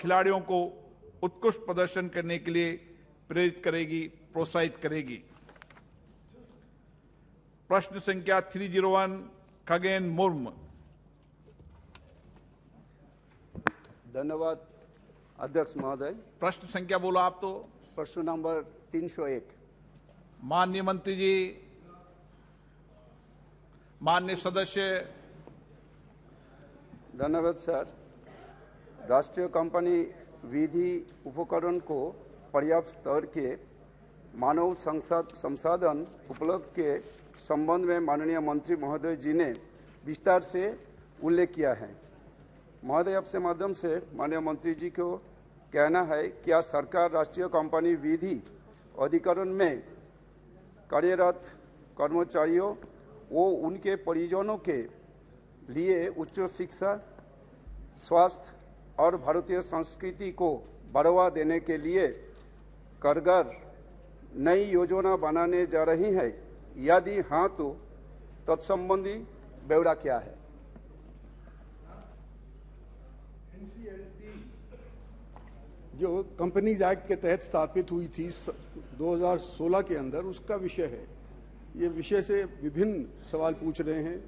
खिलाड़ियों को उत्कृष्ट प्रदर्शन करने के लिए प्रेरित करेगी, प्रोत्साहित करेगी। प्रश्न संख्या 301 खगेन मुर्मू। धन्यवाद अध्यक्ष महोदय। प्रश्न संख्या बोलो आप तो। प्रश्न नंबर 301। माननीय मंत्री जी, माननीय सदस्य। धन्यवाद सर। राष्ट्रीय कंपनी विधि उपकरण को पर्याप्त स्तर के मानव संसाधन उपलब्ध के संबंध में माननीय मंत्री महोदय जी ने विस्तार से उल्लेख किया है। महोदय, आपसे माध्यम से माननीय मंत्री जी को कहना है, क्या सरकार राष्ट्रीय कंपनी विधि अधिकरण में कार्यरत कर्मचारियों व उनके परिजनों के लिए उच्च शिक्षा, स्वास्थ्य और भारतीय संस्कृति को बढ़ावा देने के लिए कारगर नई योजना बनाने जा रही है? यदि हाँ, तो तत्संबंधी ब्यौरा क्या है? जो कंपनीज एक्ट के तहत स्थापित हुई थी 2016 के अंदर, उसका विषय है। ये विषय से विभिन्न सवाल पूछ रहे हैं,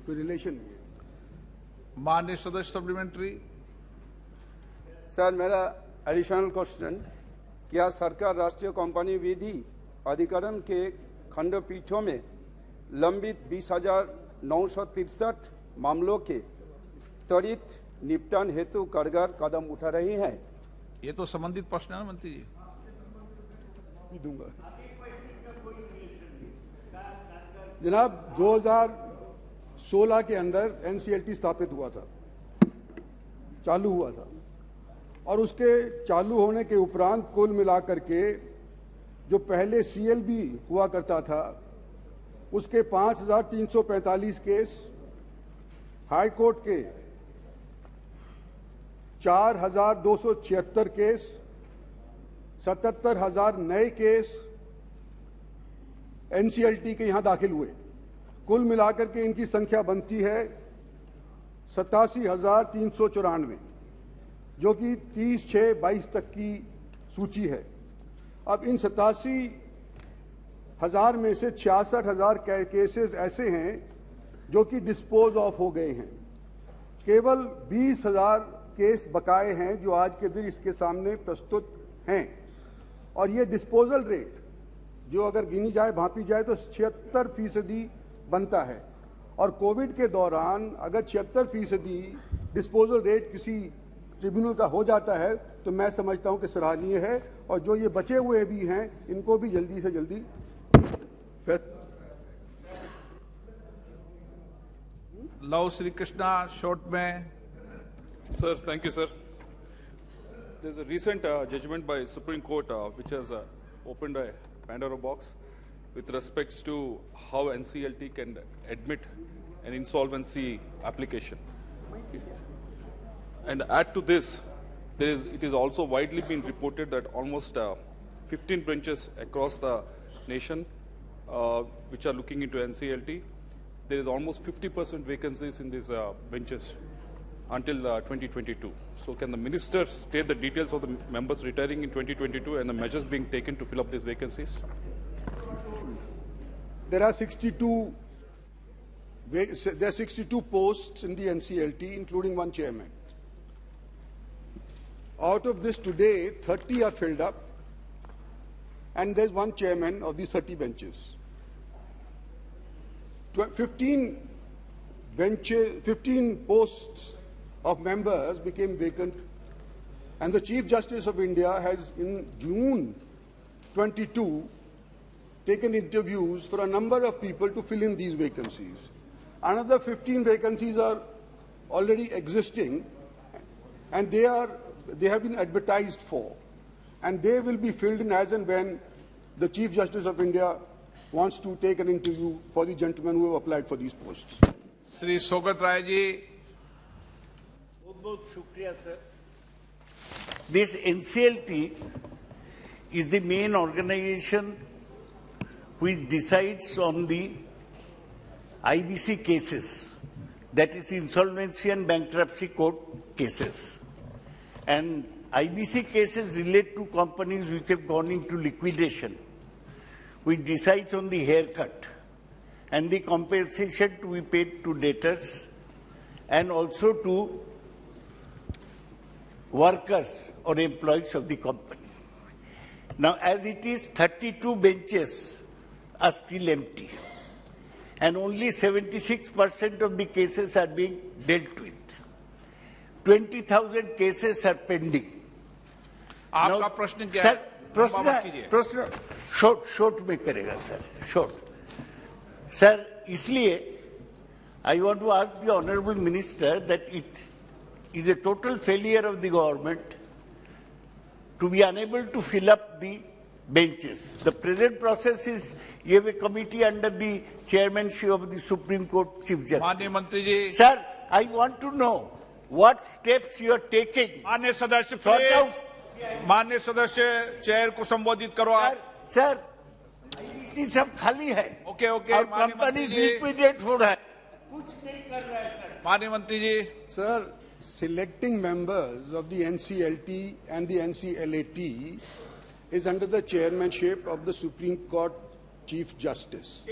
कोई रिलेशन नहीं है। माननीय सदस्य सप्लीमेंट्री। सर, मेरा एडिशनल क्वेश्चन, क्या सरकार राष्ट्रीय कंपनी विधि अधिकरण के खंडपीठों में लंबित 20,963 मामलों के त्वरित निपटान हेतु कारगर कदम उठा रही है? ये तो संबंधित प्रश्न है ना मंत्री जी। दूंगा जनाब। 2016 के अंदर एनसीएलटी स्थापित हुआ था, चालू हुआ था, और उसके चालू होने के उपरांत कुल मिलाकर के जो पहले सीएलबी हुआ करता था उसके 5,345 केस, हाई कोर्ट के 4,276 केस, 77,000 नए केस एनसीएलटी के यहां दाखिल हुए। कुल मिलाकर के इनकी संख्या बनती है 87,394, जो कि 30/6/22 तक की सूची है। अब इन 87,000 में से 66,000 केसेस ऐसे हैं जो कि डिस्पोज ऑफ हो गए हैं। केवल 20,000 केस बकाए हैं जो आज के दिन इसके सामने प्रस्तुत हैं, और ये डिस्पोजल रेट जो अगर गिनी जाए, भांपी जाए तो 76% बनता है। और कोविड के दौरान अगर 76% डिस्पोजल रेट किसी ट्रिब्यूनल का हो जाता है तो मैं समझता हूं कि सराहनीय है, और जो ये बचे हुए भी हैं इनको भी जल्दी से जल्दी। लव श्री कृष्णा शॉर्ट में। Sir, thank you, sir. There's a recent judgment by Supreme Court which has opened a Pandora box with respects to how NCLT can admit an insolvency application. And add to this, it is also widely been reported that almost 15 branches across the nation which are looking into NCLT, there is almost 50% vacancies in these benches until 2022. So can the minister state the details of the members retiring in 2022 and the measures being taken to fill up these vacancies? There are 62 posts in the NCLT, including one chairman. Out of this, today 30 are filled up, and there's one chairman of these 30 benches. 15 posts of members became vacant, and the Chief Justice of India has in June 22 taken interviews for a number of people to fill in these vacancies. Another 15 vacancies are already existing, and they have been advertised for, and they will be filled in as and when the Chief Justice of India wants to take an interview for the gentlemen who have applied for these posts. Shri Saugata Roy ji. बहुत शुक्रिया sir. This NCLT is the main organization which decides on the IBC cases, that is Insolvency and Bankruptcy Court cases. and IBC cases relate to companies which have gone into liquidation, which decides on the haircut and the compensation to be paid to debtors and also to workers or employees of the company. Now, as it is, 32 benches are still empty, and only 76% of the cases are being dealt with. 20,000 cases are pending. आपका प्रश्न क्या sir, है? प्रश्न short में करेगा sir, short. Sir, इसलिए I want to ask the Honorable Minister that it is a total failure of the government to be unable to fill up the benches. The present process is you have a committee under the chairmanship of the Supreme Court Chief Justice. माननीय मंत्री जी, Sir, I want to know what steps you are taking. माननीय सदस्य Sort please, out. माननीय सदस्य chair को संबोधित करो आप। सर, IBC सब खाली है। ओके, ओके, और माननीय कंपनी मंत्री जी। लिक्विडेट हो रहा है, कुछ नहीं कर रहा है सर। माननीय मंत्री जी, Sir, selecting members of the NCLT and the NCLAT is under the chairmanship of the Supreme Court Chief Justice.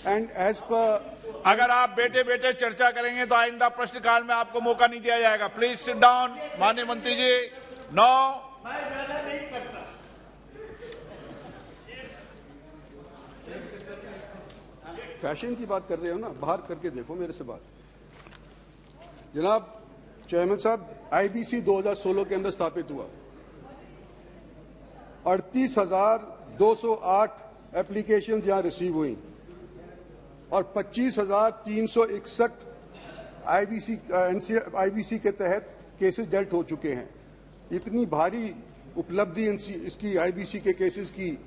And as per अगर आप बेटे बेटे चर्चा करेंगे तो आइंदा प्रश्नकाल में आपको मौका नहीं दिया जाएगा। Please sit down. माननीय मंत्री जी, नो। मैं ज्यादा नहीं करता। फैशन की बात कर रहे हो ना, बाहर करके देखो मेरे से बात। जनाब चेयरमैन साहब, आईबीसी 2016 के अंदर स्थापित हुआ। 38,208 एप्लीकेशन यहां रिसीव हुई और 25,361 आईबीसी के तहत केसेस डेल्ट हो चुके हैं। इतनी भारी उपलब्धि इसकी आईबीसी के केसेस की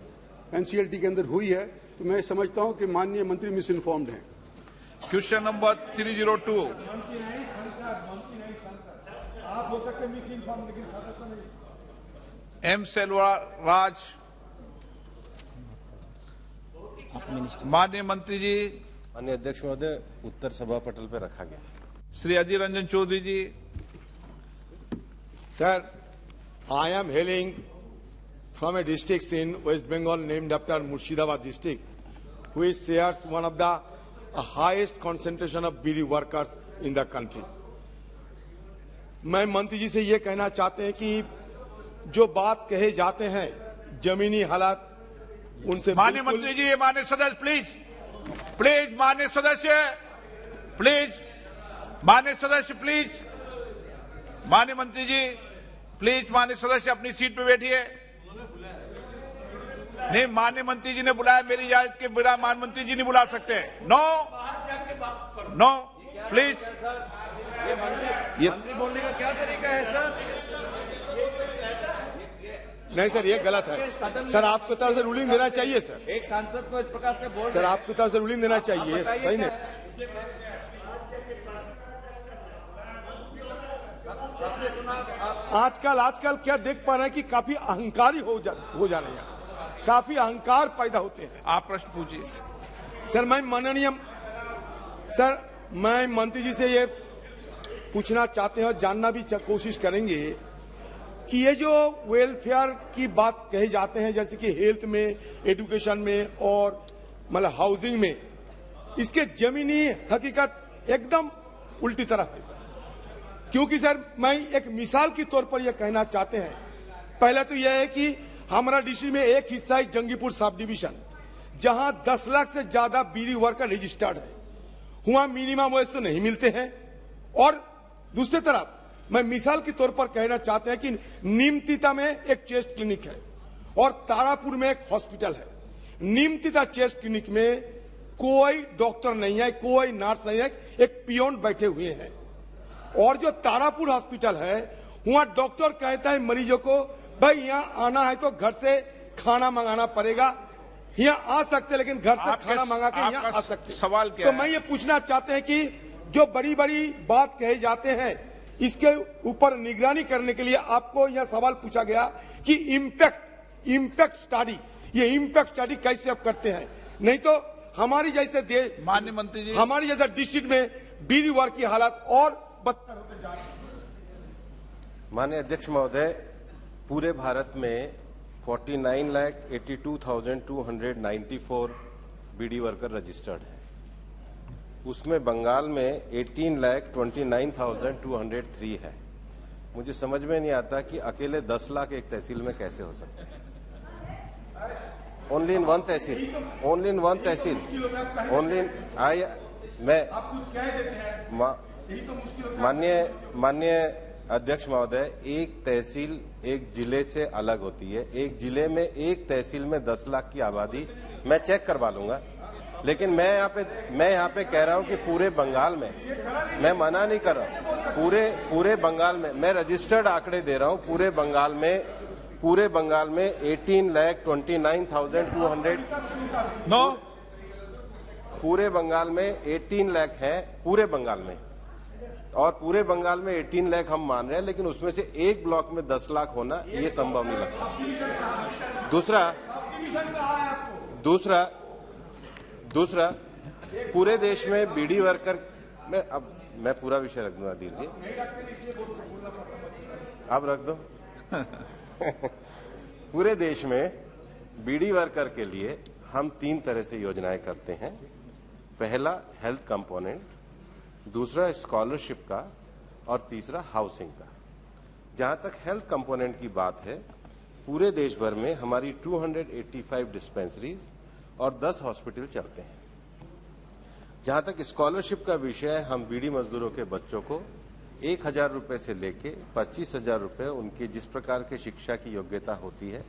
एनसीएलटी के अंदर हुई है, तो मैं समझता हूं कि माननीय मंत्री मिस इन्फॉर्म्ड हैं। Question number 302। आप हो सकते मिस इन्फॉर्म, लेकिन एम सेल्वराज। माननीय मंत्री जी। माननीय अध्यक्ष महोदय, उत्तर सभा पटल पर रखा गया। श्री अधीर रंजन चौधरी जी। Sir, I am hailing from a district in West Bengal named after Murshidabad district, which shares one of the highest concentration of bidi workers in the country. मैं मंत्री जी से ये कहना चाहते हैं कि जो बात कहे जाते हैं जमीनी हालात उनसे माननीय मंत्री जी, माननीय सदस्य प्लीज, प्लीज माननीय सदस्य प्लीज, माननीय सदस्य प्लीज, माननीय मंत्री जी प्लीज, माननीय सदस्य अपनी सीट पे बैठिए। नहीं, माननीय मंत्री जी ने बुलाया, मेरी इजाजत के बिना माननीय मंत्री जी नहीं बुला सकते। No no please. ये मंत्री बोलने का क्या तरीका है सर? नहीं सर, ये गलत है सर। आपको तरफ से रूलिंग देना चाहिए सर। एक सांसद को इस प्रकार से बोल सर आपको तरफ से रूलिंग देना चाहिए, सही नहीं। आजकल क्या देख पा रहे हैं कि काफी अहंकारी हो जा रहे हैं, काफी अहंकार पैदा होते हैं। आप प्रश्न पूछिए। सर मैं मंत्री जी से ये पूछना चाहते हैं और जानना भी कोशिश करेंगे कि ये जो वेलफेयर की बात कही जाते हैं, जैसे कि हेल्थ में, एजुकेशन में और मतलब हाउसिंग में, इसके जमीनी हकीकत एकदम उल्टी तरफ है सर। क्योंकि सर मैं एक मिसाल के तौर पर यह कहना चाहते हैं, पहले तो यह है कि हमारा डिस्ट्रिक्ट में एक हिस्सा है जंगीपुर सब डिवीजन, जहां 10 लाख से ज्यादा बीड़ी वर्कर रजिस्टर्ड है। वहां मिनिमम वेज तो नहीं मिलते हैं। और दूसरी तरफ मैं मिसाल के तौर पर कहना चाहते हैं कि नीमतिता में एक चेस्ट क्लिनिक है और तारापुर में एक हॉस्पिटल है। नीमतिता चेस्ट क्लिनिक में कोई डॉक्टर नहीं है, कोई नर्स नहीं है, एक पियोन बैठे हुए हैं। और जो तारापुर हॉस्पिटल है, वहां डॉक्टर कहता है मरीजों को, भाई यहाँ आना है तो घर से खाना मंगाना पड़ेगा, यहाँ आ सकते लेकिन घर से खाना मंगा के यहाँ आ सकते। सवाल क्या तो है? मैं ये पूछना चाहते हैं कि जो बड़ी बड़ी बात कहे जाते हैं, इसके ऊपर निगरानी करने के लिए आपको यह सवाल पूछा गया कि इम्पैक्ट स्टडी, ये इम्पैक्ट स्टडी कैसे आप करते हैं? नहीं तो हमारी जैसे माननीय मंत्री जी, हमारी जैसे डिस्ट्रिक्ट में बीड़ी वर्क की हालत और बदतर होते जा रही है। माननीय अध्यक्ष महोदय, पूरे भारत में 49,82,294 बीडी वर्कर रजिस्टर्ड हैं। उसमें बंगाल में 18,29,203 है। मुझे समझ में नहीं आता कि अकेले 10 लाख एक तहसील में कैसे हो सकते हैं। Only in one tehsil, only in one tehsil, only मैं माननीय अध्यक्ष महोदय, एक तहसील एक जिले से अलग होती है। एक जिले में एक तहसील में 10 लाख की आबादी, मैं चेक करवा लूंगा, लेकिन मैं यहाँ पे कह रहा हूं कि पूरे बंगाल में, मैं मना नहीं कर रहा हूं, पूरे बंगाल में मैं रजिस्टर्ड आंकड़े दे रहा हूं। पूरे बंगाल में 18,29,200 नो, पूरे बंगाल में 18 लाख है, पूरे बंगाल में, और पूरे बंगाल में 18 लाख हम मान रहे हैं, लेकिन उसमें से एक ब्लॉक में 10 लाख होना ये संभव नहीं लगता। दूसरा पूरे देश में बीडी वर्कर में, अब मैं पूरा विषय रख दूंगा, दीजिए आप रख दो। पूरे देश में बीडी वर्कर के लिए हम 3 तरह से योजनाएं करते हैं। पहला हेल्थ कंपोनेंट, दूसरा स्कॉलरशिप का, और तीसरा हाउसिंग का। जहां तक हेल्थ कंपोनेंट की बात है, पूरे देश भर में हमारी 285 डिस्पेंसरीज और 10 हॉस्पिटल चलते हैं। जहां तक स्कॉलरशिप का विषय है, हम बीडी मजदूरों के बच्चों को 1,000 रुपए से लेके 25,000 रुपए उनकी जिस प्रकार के शिक्षा की योग्यता होती है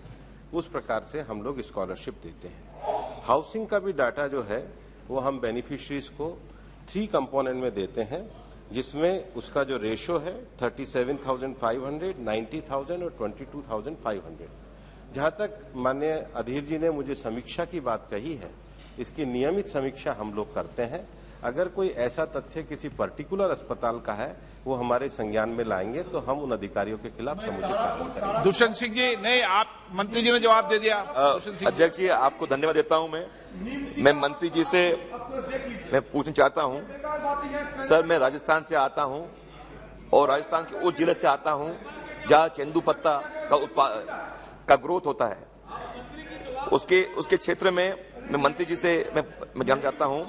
उस प्रकार से हम लोग स्कॉलरशिप देते हैं। हाउसिंग का भी डाटा जो है वो हम बेनिफिशरीज को 3 कंपोनेंट में देते हैं, जिसमें उसका जो रेशो है 37,500, 90,000 और 22,500। जहां तक माननीय अधीर जी ने मुझे समीक्षा की बात कही है, इसकी नियमित समीक्षा हम लोग करते हैं। अगर कोई ऐसा तथ्य किसी पर्टिकुलर अस्पताल का है, वो हमारे संज्ञान में लाएंगे तो हम उन अधिकारियों के खिलाफ समुचित कार्रवाई करेंगे। दुष्यंत सिंह जी, नहीं, आप मंत्री जी ने जवाब दे दिया। अध्यक्ष जी, आपको धन्यवाद देता हूं। मैं मंत्री जी से मैं पूछना चाहता हूं, सर, मैं राजस्थान से आता हूं और राजस्थान के उस जिले से आता हूं जहां तेंदुपत्ता का ग्रोथ होता है। उसके क्षेत्र में मैं मंत्री जी से मैं जानना चाहता हूं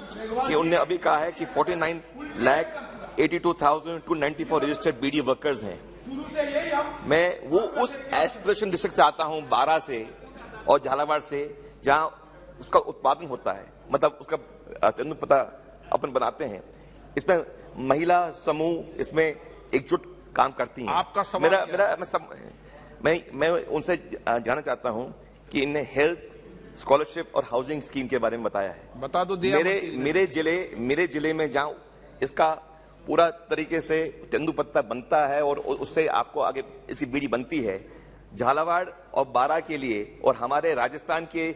कि उन्होंने अभी कहा है कि 49,82,294 रजिस्टर्ड बीडी वर्कर्स हैं। मैं वो उस एस्पिरेशन डिस्ट्रिक्ट से आता हूं, 12 से और झालावाड़ से, जहां उसका उत्पादन होता है, मतलब उसका तेंदुपत्ता अपन बनाते हैं। इसमें महिला समूह इसमें एकजुट काम करती हैं। आपका सवाल मैं उनसे जानना चाहता हूं कि इन्हें हेल्थ, स्कॉलरशिप और हाउसिंग स्कीम के बारे में बताया है। बता दो। मेरे जिले में जहां इसका पूरा तरीके से तेंदुपत्ता बनता है और उससे आपको आगे इसकी बीड़ी बनती है, झालावाड़ और बारा के लिए और हमारे राजस्थान के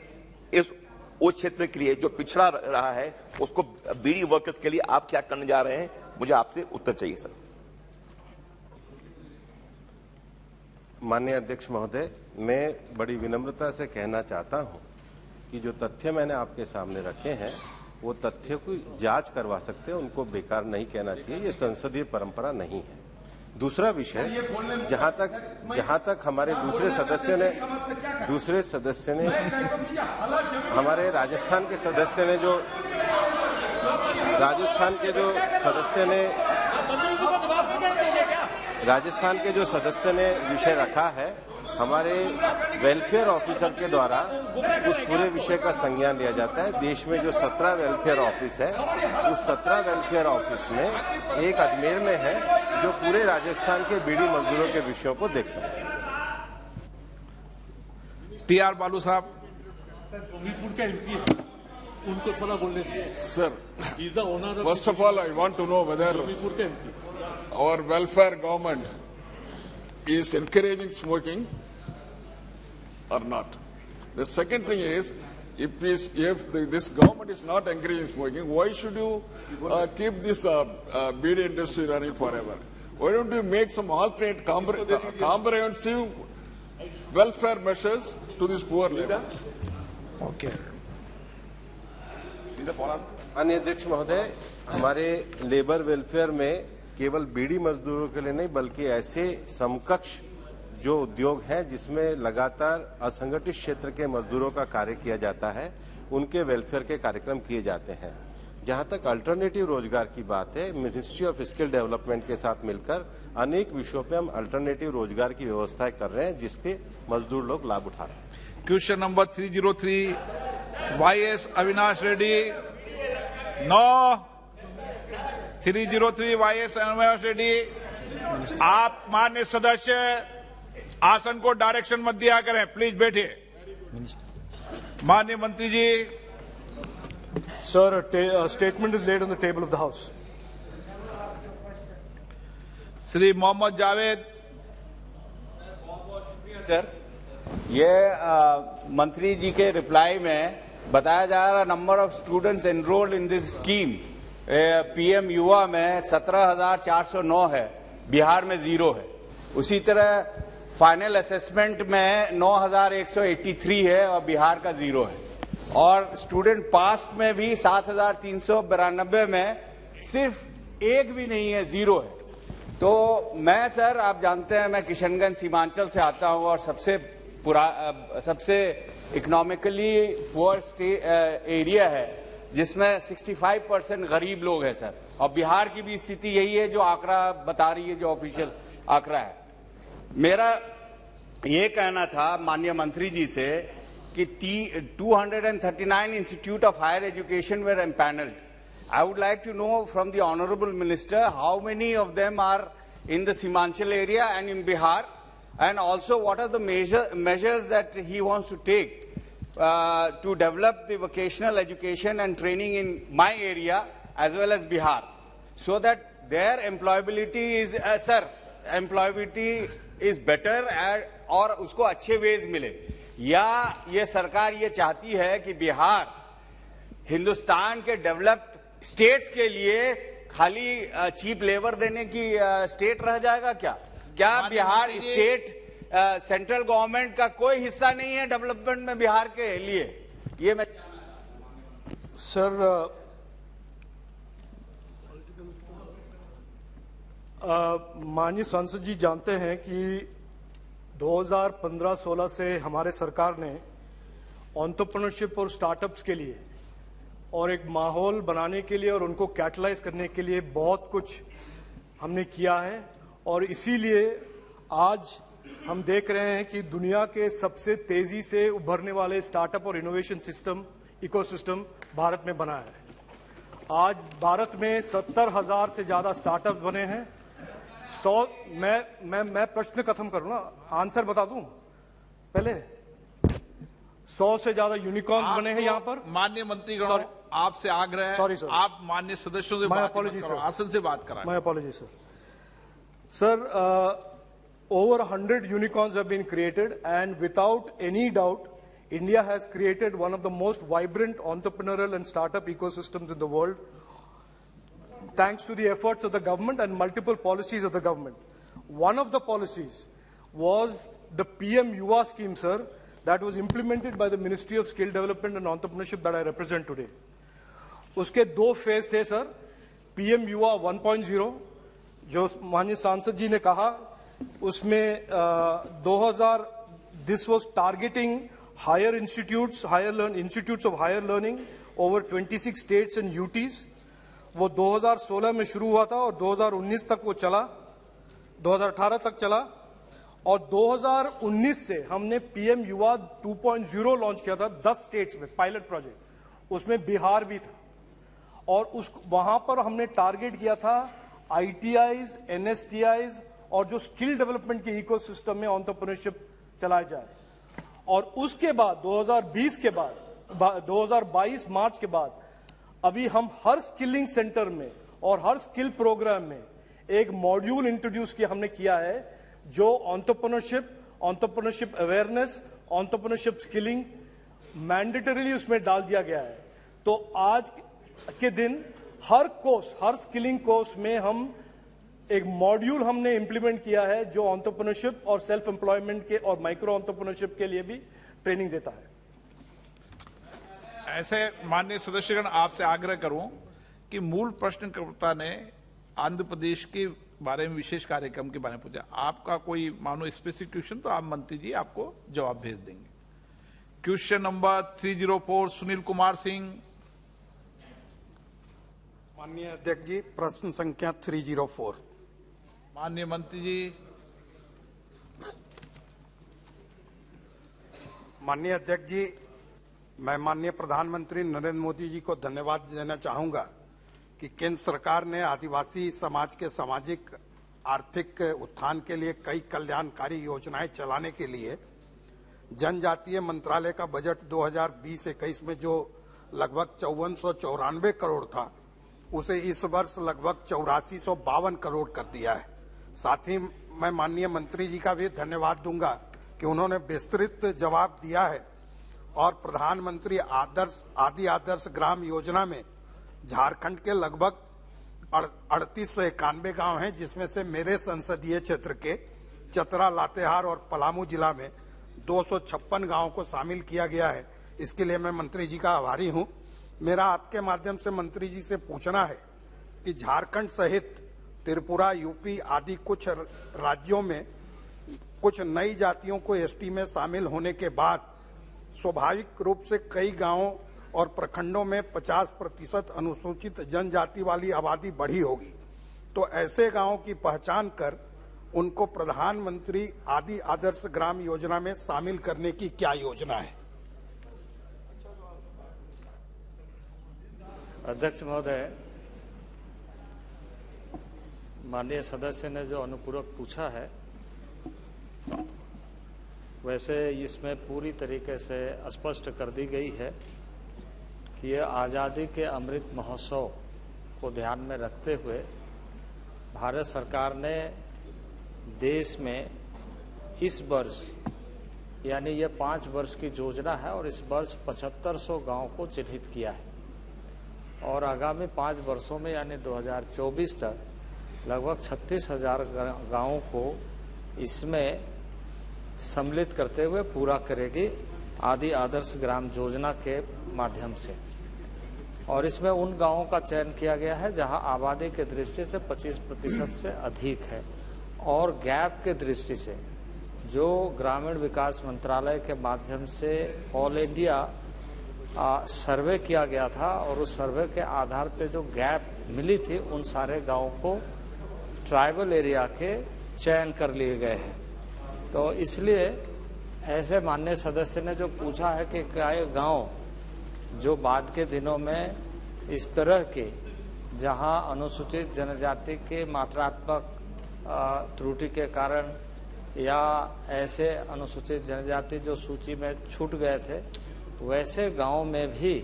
उस क्षेत्र के लिए जो पिछड़ा रहा है, उसको बीड़ी वर्कर्स के लिए आप क्या करने जा रहे हैं, मुझे आपसे उत्तर चाहिए सर। माननीय अध्यक्ष महोदय, मैं बड़ी विनम्रता से कहना चाहता हूं कि जो तथ्य मैंने आपके सामने रखे हैं वो तथ्य को जांच करवा सकते हैं, उनको बेकार नहीं कहना चाहिए, ये संसदीय परंपरा नहीं है। दूसरा विषय, जहां तक हमारे दूसरे सदस्य ने हमारे राजस्थान के सदस्य ने विषय रखा है, हमारे वेलफेयर ऑफिसर के द्वारा उस पूरे विषय का संज्ञान लिया जाता है। देश में जो 17 वेलफेयर ऑफिस है, उस 17 वेलफेयर ऑफिस में एक अजमेर में है जो पूरे राजस्थान के बीड़ी मजदूरों के विषयों को देखता है। टीआर बालू साहब, उनको थोड़ा बोलने दीजिए। Sir, first of all, I want to know whether our welfare government is encouraging smoking or not. The second thing is, if this government is not encouraging smoking, why should you keep this beer industry running forever? Why don't you make some alternate comprehensive welfare measures to this poor labor? Okay. माननीय अध्यक्ष महोदय, हमारे labour welfare में केवल बीड़ी मजदूरों के लिए नहीं बल्कि ऐसे समकक्ष जो उद्योग हैं जिसमें लगातार असंगठित क्षेत्र के मजदूरों का कार्य किया जाता है, उनके वेलफेयर के कार्यक्रम किए जाते हैं। जहां तक अल्टरनेटिव रोजगार की बात है, मिनिस्ट्री ऑफ स्किल डेवलपमेंट के साथ मिलकर अनेक विषयों पे हम अल्टरनेटिव रोजगार की व्यवस्थाएं कर रहे हैं, जिसके मजदूर लोग लाभ उठा रहे हैं। Question number 303 YS Avinash Reddy. No 303 YS Avinash Reddy. आप माननीय सदस्य आसन को डायरेक्शन मत दिया करें, प्लीज बैठिए। माननीय मंत्री जी। Sir, a statement is laid on the table of the House. Shri Mohammed Javed. Sir, ये मंत्री जी के रिप्लाई में बताया जा रहा number of students enrolled in this scheme PM Yuva में 17,409 है, बिहार में 0 है। उसी तरह फाइनल असेसमेंट में 9,183 है और बिहार का 0 है। और स्टूडेंट पास में भी 7,392 में सिर्फ एक भी नहीं है, 0 है। तो मैं सर, आप जानते हैं मैं किशनगंज सीमांचल से आता हूं और सबसे इकोनॉमिकली पुअर एरिया है, जिसमें 65% गरीब लोग हैं सर। और बिहार की भी स्थिति यही है जो आंकड़ा बता रही है, जो ऑफिशियल आंकड़ा है। मेरा ये कहना था माननीय मंत्री जी से कि 239 institute of higher education were empanelled. I would like to know from the Honorable Minister how many of them are in the Simanchal area and in Bihar, and also what are the measures that he wants to take to develop the vocational education and training in my area as well as Bihar, so that their employability is better और उसको अच्छे veg मिले। या ये सरकार ये चाहती है कि बिहार हिंदुस्तान के डेवलप्ड स्टेट्स के लिए खाली चीप लेबर देने की स्टेट रह जाएगा क्या बिहार स्टेट सेंट्रल गवर्नमेंट का कोई हिस्सा नहीं है डेवलपमेंट में बिहार के लिए? ये मैं सर, माननीय सांसद जी जानते हैं कि 2015-16 से हमारे सरकार ने एंटरप्रेन्योरशिप और स्टार्टअप्स के लिए और एक माहौल बनाने के लिए और उनको कैटलाइज करने के लिए बहुत कुछ हमने किया है। और इसीलिए आज हम देख रहे हैं कि दुनिया के सबसे तेजी से उभरने वाले स्टार्टअप और इनोवेशन इकोसिस्टम भारत में बना है। आज भारत में 70,000 से ज्यादा स्टार्टअप बने हैं। 100 मैं प्रश्न खत्म करूं ना, आंसर बता दूं पहले। 100 से ज्यादा यूनिकॉर्न बने हैं यहाँ पर। माननीय मंत्रीगण, आपसे आग्रह है, सॉरी सर, आप माननीय सदस्यों से बात करो, आसन से बात कराएं। My apology sir. Sir, over 100 unicorns have been created, and without any doubt India has created one of the most vibrant entrepreneurial and startup ecosystems in the world, thanks to the efforts of the government and multiple policies of the government. One of the policies was the PM Yuva scheme, sir, that was implemented by the Ministry of Skill Development and Entrepreneurship that I represent today. उसके 2 phase थे sir. PM Yuva 1.0 जो माननीय सांसद जी ने कहा, उसमें 2000 this was targeting higher institutes of higher learning over 26 states and UTs. वो 2016 में शुरू हुआ था और 2019 तक वो चला, 2018 तक चला। और 2019 से हमने PM युवा 2.0 लॉन्च किया था 10 स्टेट्स में पायलट प्रोजेक्ट, उसमें बिहार भी था। और वहां पर हमने टारगेट किया था ITIs, NSTIs और जो स्किल डेवलपमेंट के इकोसिस्टम में एंटरप्रेन्योरशिप चलाया जाए। और उसके बाद 2020 के बाद 2022 मार्च के बाद अभी हम हर स्किलिंग सेंटर में और हर स्किल प्रोग्राम में एक मॉड्यूल इंट्रोड्यूस किया है जो entrepreneurship awareness, entrepreneurship skilling mandatorily उसमें डाल दिया गया है। तो आज के दिन हर स्किलिंग कोर्स में हम एक मॉड्यूल हमने इंप्लीमेंट किया है जो एंटरप्रेन्योरशिप और सेल्फ एम्प्लॉयमेंट के और माइक्रो एंटरप्रेन्योरशिप के लिए भी ट्रेनिंग देता है। ऐसे माननीय सदस्यगण, आपसे आग्रह करूं कि मूल प्रश्नकर्ता ने आंध्र प्रदेश के बारे में विशेष कार्यक्रम के बारे में पूछा। आपका कोई मानो स्पेसिफिक क्वेश्चन तो आप मंत्री जी आपको जवाब भेज देंगे। Question number 304 Sunil Kumar Singh. माननीय अध्यक्ष जी, प्रश्न संख्या 304। माननीय मंत्री जी। माननीय अध्यक्ष जी, मैं माननीय प्रधानमंत्री नरेंद्र मोदी जी को धन्यवाद देना चाहूंगा कि केंद्र सरकार ने आदिवासी समाज के सामाजिक आर्थिक उत्थान के लिए कई कल्याणकारी योजनाएं चलाने के लिए जनजातीय मंत्रालय का बजट 2020-21 में जो लगभग 5494 करोड़ था, उसे इस वर्ष लगभग 8452 करोड़ कर दिया है। साथ ही मैं माननीय मंत्री जी का भी धन्यवाद दूंगा कि उन्होंने विस्तृत जवाब दिया है और प्रधानमंत्री आदि आदर्श ग्राम योजना में झारखंड के लगभग 3891 गांव हैं, जिसमें से मेरे संसदीय क्षेत्र के चतरा, लातेहार और पलामू जिला में 256 गांवों को शामिल किया गया है। इसके लिए मैं मंत्री जी का आभारी हूं। मेरा आपके माध्यम से मंत्री जी से पूछना है कि झारखंड सहित त्रिपुरा, यूपी आदि कुछ राज्यों में कुछ नई जातियों को एसटी में शामिल होने के बाद स्वाभाविक रूप से कई गांवों और प्रखंडों में 50% अनुसूचित जनजाति वाली आबादी बढ़ी होगी। तो ऐसे गांवों की पहचान कर उनको प्रधानमंत्री आदि आदर्श ग्राम योजना में शामिल करने की क्या योजना है? अध्यक्ष महोदय, माननीय सदस्य ने जो अनुपूरक पूछा है, वैसे इसमें पूरी तरीके से स्पष्ट कर दी गई है कि यह आज़ादी के अमृत महोत्सव को ध्यान में रखते हुए भारत सरकार ने देश में इस वर्ष, यानी ये 5 वर्ष की योजना है और इस वर्ष 7500 गांवों को चिन्हित किया है और आगामी 5 वर्षों में यानी 2024 तक लगभग 36,000 गांवों को इसमें सम्मिलित करते हुए पूरा करेगी आदि आदर्श ग्राम योजना के माध्यम से। और इसमें उन गांवों का चयन किया गया है जहां आबादी के दृष्टि से 25% से अधिक है और गैप के दृष्टि से जो ग्रामीण विकास मंत्रालय के माध्यम से ऑल इंडिया सर्वे किया गया था और उस सर्वे के आधार पे जो गैप मिली थी, उन सारे गांवों को ट्राइबल एरिया के चयन कर लिए गए हैं। तो इसलिए ऐसे माननीय सदस्य ने जो पूछा है कि क्या ये गांव जो बाद के दिनों में इस तरह के जहां अनुसूचित जनजाति के मात्रात्मक त्रुटि के कारण या ऐसे अनुसूचित जनजाति जो सूची में छूट गए थे, वैसे गांव में भी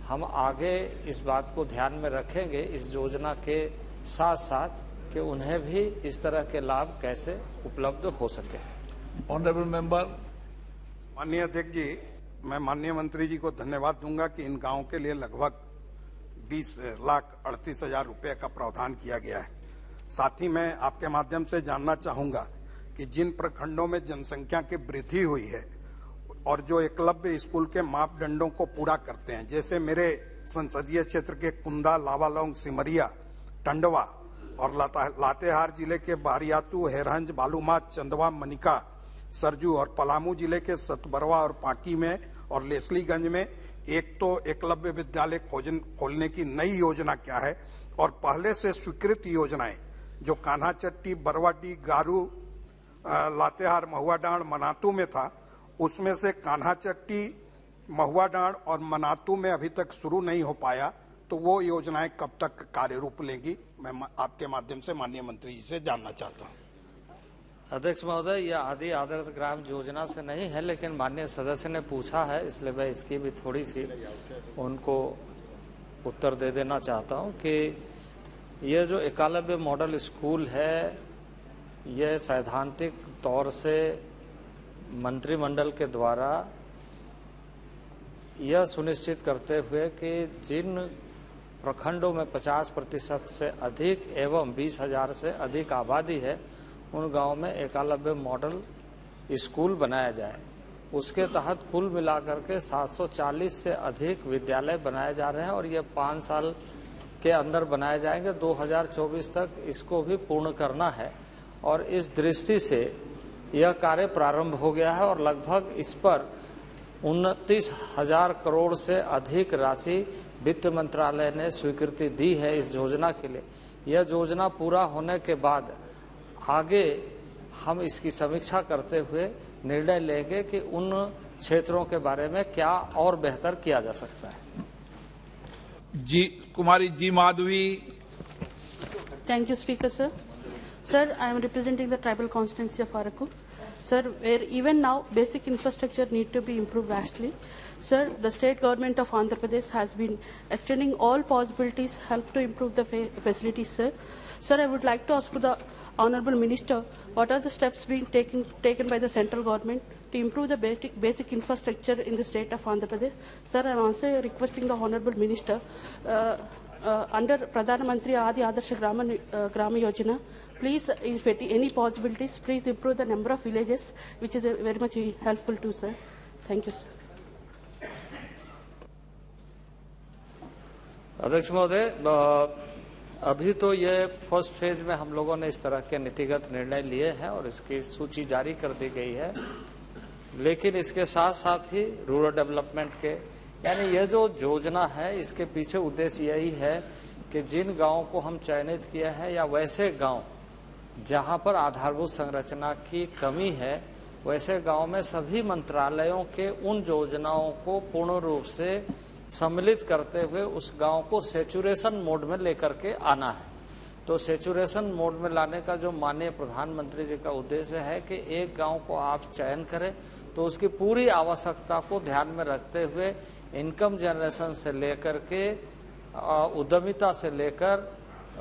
हम आगे इस बात को ध्यान में रखेंगे इस योजना के साथ साथ कि उन्हें भी इस तरह के लाभ कैसे उपलब्ध हो सके। Honourable member. माननीय अध्यक्ष जी, मैं माननीय मंत्री जी को धन्यवाद दूंगा कि इन गांवों के लिए लगभग 20,38,000 रुपए का प्रावधान किया गया है। साथ ही मैं आपके माध्यम से जानना चाहूंगा कि जिन प्रखंडों में जनसंख्या की वृद्धि हुई है और जो एकलव्य स्कूल के मापदंडों को पूरा करते हैं, जैसे मेरे संसदीय क्षेत्र के कुंदा, लावालौंग, सिमरिया, टंडवा और लातेहार जिले के बारियातू, हेरहंज, बालूमाथ, चंदवा, मनिका, सरजू और पलामू जिले के सतबरवा और पाकी में और लेसलीगंज में एक तो एकलव्य विद्यालय खोलने की नई योजना क्या है और पहले से स्वीकृत योजनाएं जो कान्हाचट्टी, बरवाडी, गारू, लातेहार, महुआडांड, मनातू में था, उसमें से कान्हाचट्टी, महुआडांड और मनातू में अभी तक शुरू नहीं हो पाया, तो वो योजनाएं कब तक कार्य रूप लेंगी? मैं आपके माध्यम से माननीय मंत्री जी से जानना चाहता हूं। अध्यक्ष महोदय, यह आदि आदर्श ग्राम योजना से नहीं है, लेकिन माननीय सदस्य ने पूछा है, इसलिए मैं इसकी भी थोड़ी सी उनको उत्तर दे देना चाहता हूं कि यह जो एकलव्य मॉडल स्कूल है, यह सैद्धांतिक तौर से मंत्रिमंडल के द्वारा यह सुनिश्चित करते हुए कि जिन प्रखंडों में 50% से अधिक एवं 20,000 से अधिक आबादी है, उन गांवों में एकलव्य मॉडल स्कूल बनाया जाए। उसके तहत कुल मिलाकर के 740 से अधिक विद्यालय बनाए जा रहे हैं और ये 5 साल के अंदर बनाए जाएंगे। 2024 तक इसको भी पूर्ण करना है और इस दृष्टि से यह कार्य प्रारंभ हो गया है और लगभग इस पर 29,000 करोड़ से अधिक राशि वित्त मंत्रालय ने स्वीकृति दी है इस योजना के लिए। यह योजना पूरा होने के बाद आगे हम इसकी समीक्षा करते हुए निर्णय लेंगे कि उन क्षेत्रों के बारे में क्या और बेहतर किया जा सकता है। Kumari ji Madhavi. Thank you, Speaker, sir. Sir, I am representing the tribal constituency of Araku. Sir, where even now basic infrastructure need to be improved vastly. Sir, the state government of Andhra Pradesh has been extending all possibilities help to improve the facilities, sir. Sir, I would like to ask the Honourable Minister, what are the steps being taken by the central government to improve the basic infrastructure in the state of Andhra Pradesh? Sir, I am also requesting the Honourable Minister, under Pradhan Mantri Adi Adarsh Grama Yojana, please, if any possibilities, please improve the number of villages, which is very much helpful too, sir. Thank you, sir. अध्यक्ष महोदय, अभी तो ये first phase में हम लोगों ने इस तरह के नीतिगत निर्णय लिए हैं और इसकी सूची जारी कर दी गई है, लेकिन इसके साथ साथ ही रूरल डेवलपमेंट के यानी ये जो योजना है इसके पीछे उद्देश्य यही है कि जिन गांवों को हम चयनित किए हैं या वैसे गांव जहां पर आधारभूत संरचना की कमी है, वैसे गांव में सभी मंत्रालयों के उन योजनाओं को पूर्ण रूप से सम्मिलित करते हुए उस गांव को सेचुरेशन मोड में लेकर के आना है। तो सेचुरेशन मोड में लाने का जो माननीय प्रधानमंत्री जी का उद्देश्य है कि एक गांव को आप चयन करें तो उसकी पूरी आवश्यकता को ध्यान में रखते हुए इनकम जनरेशन से लेकर के उद्यमिता से लेकर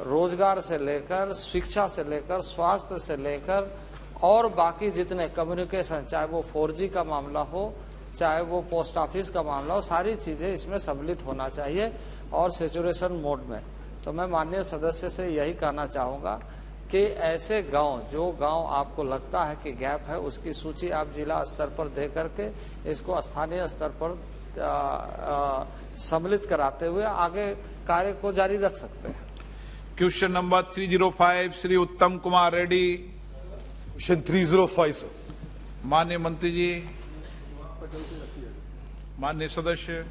रोजगार से लेकर शिक्षा से लेकर स्वास्थ्य से लेकर और बाकी जितने कम्युनिकेशन, चाहे वो 4G का मामला हो, चाहे वो पोस्ट ऑफिस का मामला हो, सारी चीजें इसमें सम्मिलित होना चाहिए और सेचुरेशन मोड में। तो मैं माननीय सदस्य से यही कहना चाहूंगा कि ऐसे गांव, जो गांव आपको लगता है कि गैप है, उसकी सूची आप जिला स्तर पर दे करके इसको स्थानीय स्तर पर सम्मिलित कराते हुए आगे कार्य को जारी रख सकते हैं। क्वेश्चन नंबर 305 श्री उत्तम कुमार रेड्डी। Question 305 sir. माननीय मंत्री जी, माननीय सदस्य।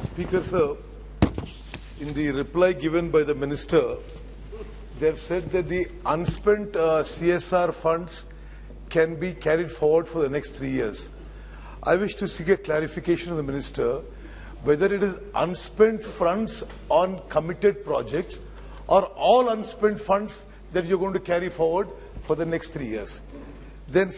Speaker sir, in the reply given by the minister, they have said that the unspent CSR funds can be carried forward for the next 3 years. I wish to seek a clarification of the minister whether it is unspent funds on committed projects or all unspent funds that you're going to carry forward for the next 3 years. Then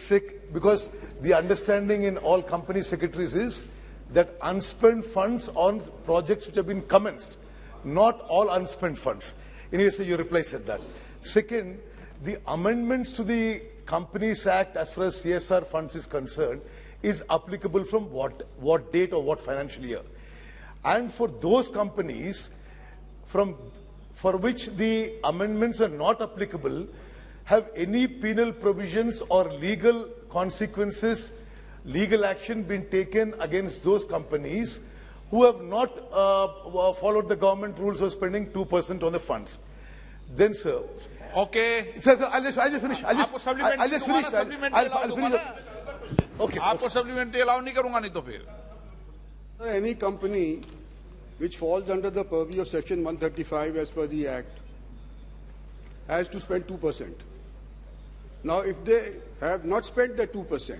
because the understanding in all company secretaries is that unspent funds on projects which have been commenced, not all unspent funds. Anyway, so your reply said that. Second, the amendments to the Companies Act as far as CSR funds is concerned is applicable from what date or what financial year? And for those companies for which the amendments are not applicable, have any penal provisions or legal consequences, legal action been taken against those companies who have not followed the government rules of spending 2% on the funds? Then, sir. Okay. Sir, I'll just finish. I'll just finish. I'll finish. Okay, sir. आपको supplementary allow नहीं करूंगा नहीं तो फिर। Any company which falls under the purview of Section 135 as per the Act has to spend 2%. Now, if they have not spent the 2%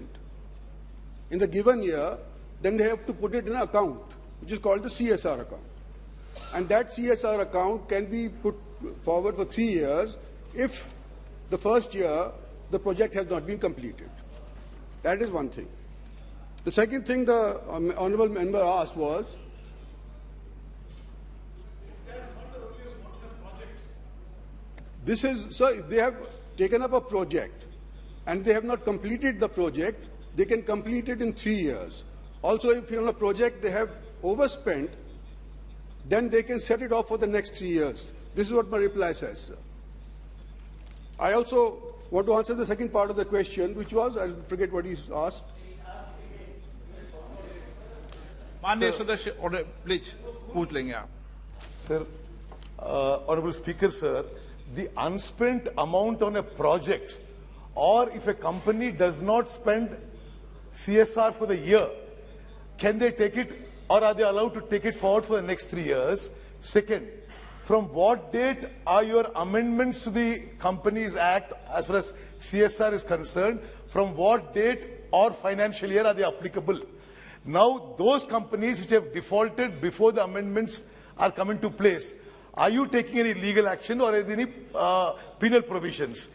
in the given year, then they have to put it in an account, which is called the CSR account. And that CSR account can be put forward for 3 years if the first year the project has not been completed. That is one thing. The second thing the honourable member asked was, this is, sir, if they have taken up a project and they have not completed the project, they can complete it in 3 years. Also, if on a project they have overspent, then they can set it off for the next 3 years. This is what my reply says, sir. I also want to answer the second part of the question, which was, I forget what he asked. माननीय सदस्य, please पूछ लेंगे आप। Sir, Honorable Speaker, sir, the unspent amount on a project, or if a company does not spend CSR for the year, can they take it, or are they allowed to take it forward for the next 3 years? Second, from what date are your amendments to the Companies Act as far as CSR is concerned? From what date or financial year are they applicable? Now, those companies which have defaulted before the amendments are coming to place, are you taking any legal action or any penal provisions?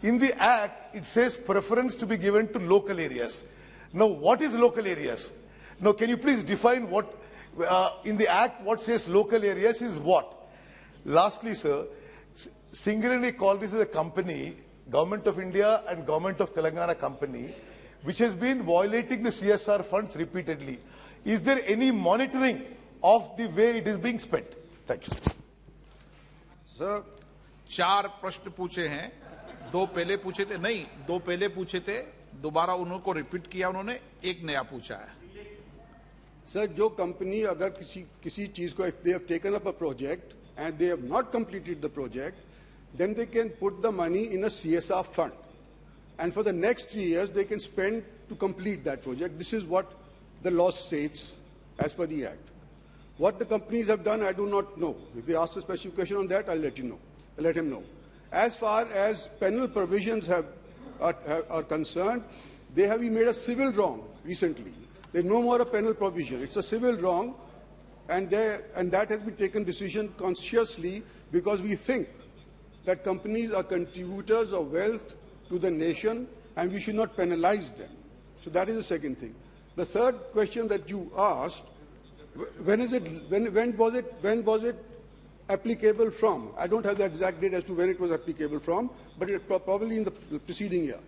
In the Act, it says preference to be given to local areas. Now, what is local areas? Now, can you please define what, in the Act, what says local areas is what? Lastly, sir, Singareni Collieries is a company, Government of India and Government of Telangana company, which has been violating the CSR funds repeatedly. Is there any monitoring of the way it is being spent? Thank you, sir. Sir 4 प्रश्न पूछे हैं, 2 पहले पूछे थे, नहीं 2 पहले पूछे थे, दोबारा उनको रिपीट किया उन्होंने, एक नया पूछा है. सर, जो कंपनी अगर किसी चीज को, if they have taken up a project and they have not completed the project, then they can put the money in a CSR fund, and for the next 3 years they can spend to complete that project. This is what the law states as per the Act. What the companies have done, I do not know. If they ask a specific question on that, I'll let him know. As far as penal provisions are concerned, they have made a civil wrong recently. There's no more a penal provision. It's a civil wrong, and that has been taken decision consciously because we think that companies are contributors of wealth to the nation and we should not penalize them. So that is the second thing. The third question that you asked, when was it applicable from? I don't have the exact date as to when it was applicable from, but it probably in the preceding year.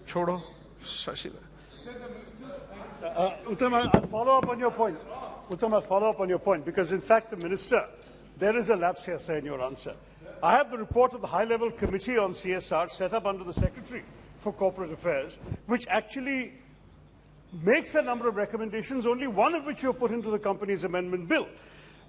छोड़ो Shashi. Uttam, I'll follow up on your point. Uttam, I'll follow up on your point because, in fact, the Minister, there is a lapse here, sir, in your answer. I have the report of the high-level committee on CSR set up under the Secretary for Corporate Affairs, which actually makes a number of recommendations, only one of which you have put into the Companies Amendment Bill.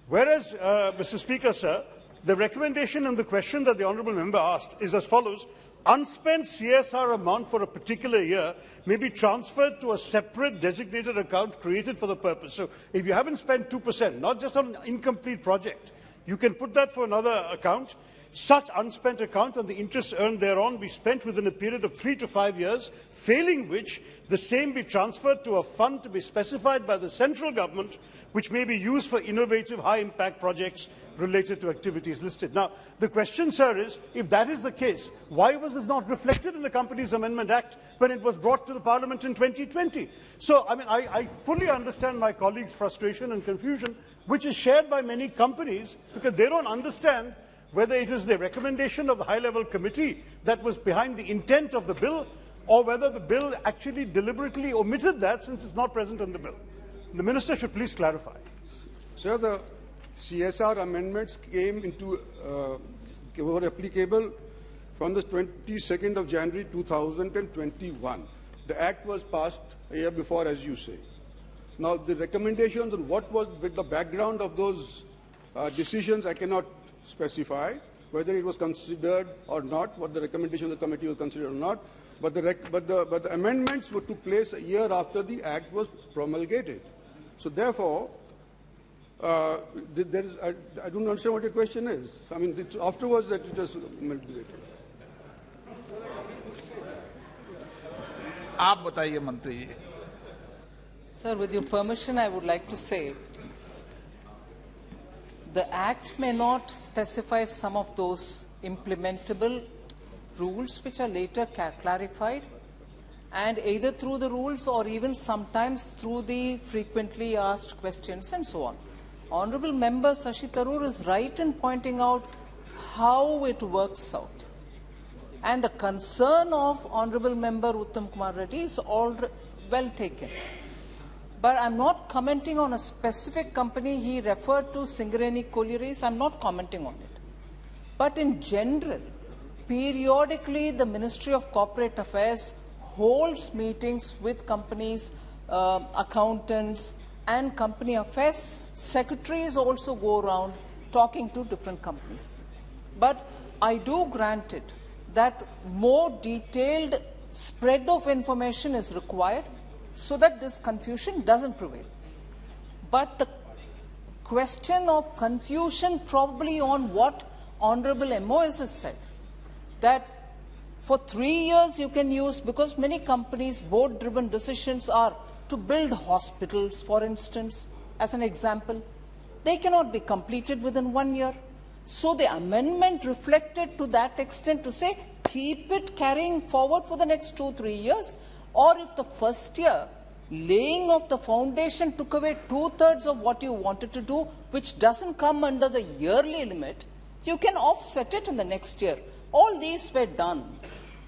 Whereas, Mr. Speaker, sir, the recommendation and the question that the Honourable Member asked is as follows. Unspent CSR amount for a particular year may be transferred to a separate designated account created for the purpose. So if you haven't spent 2%, not just on an incomplete project, you can put that for another account. Such unspent account and the interest earned thereon be spent within a period of 3 to 5 years, failing which the same be transferred to a fund to be specified by the central government, which may be used for innovative high-impact projects related to activities listed. Now, the question, sir, is, if that is the case, why was this not reflected in the Companies Amendment Act when it was brought to the Parliament in 2020? So, I mean, I fully understand my colleagues' frustration and confusion, which is shared by many companies, because they don't understand whether it is the recommendation of the high-level committee that was behind the intent of the bill, or whether the bill actually deliberately omitted that since it's not present in the bill. The Minister should please clarify. Sir, the CSR amendments were applicable from the 22nd of January 2021. The Act was passed a year before, as you say. Now, the recommendations on what was with the background of those decisions, I cannot specify whether it was considered or not, what the recommendation of the committee was considered or not. But the amendments took place a year after the Act was promulgated. So therefore, I don't understand what your question is. I mean, it's afterwards that it was promulgated. आप बताइए मंत्री जी. Sir, with your permission, I would like to say the Act may not specify some of those implementable rules which are later clarified, and either through the rules or even sometimes through the frequently asked questions and so on. Honourable Member Shashi Tharoor is right in pointing out how it works out. And the concern of Honourable Member Uttam Kumar Reddy is all well taken. But I'm not commenting on a specific company. He referred to Singareni Collieries. I'm not commenting on it. But in general, periodically the Ministry of Corporate Affairs holds meetings with companies, accountants, and company affairs secretaries also go around talking to different companies. But I do grant it that more detailed spread of information is required so that this confusion doesn't prevail. But the question of confusion probably on what Honorable MOS has said, that for 3 years you can use, because many companies, board-driven decisions are to build hospitals, for instance, as an example. They cannot be completed within 1 year. So the amendment reflected to that extent to say, keep it carrying forward for the next 2-3 years, or if the first year laying of the foundation took away 2/3 of what you wanted to do, which doesn't come under the yearly limit, you can offset it in the next year. All these were done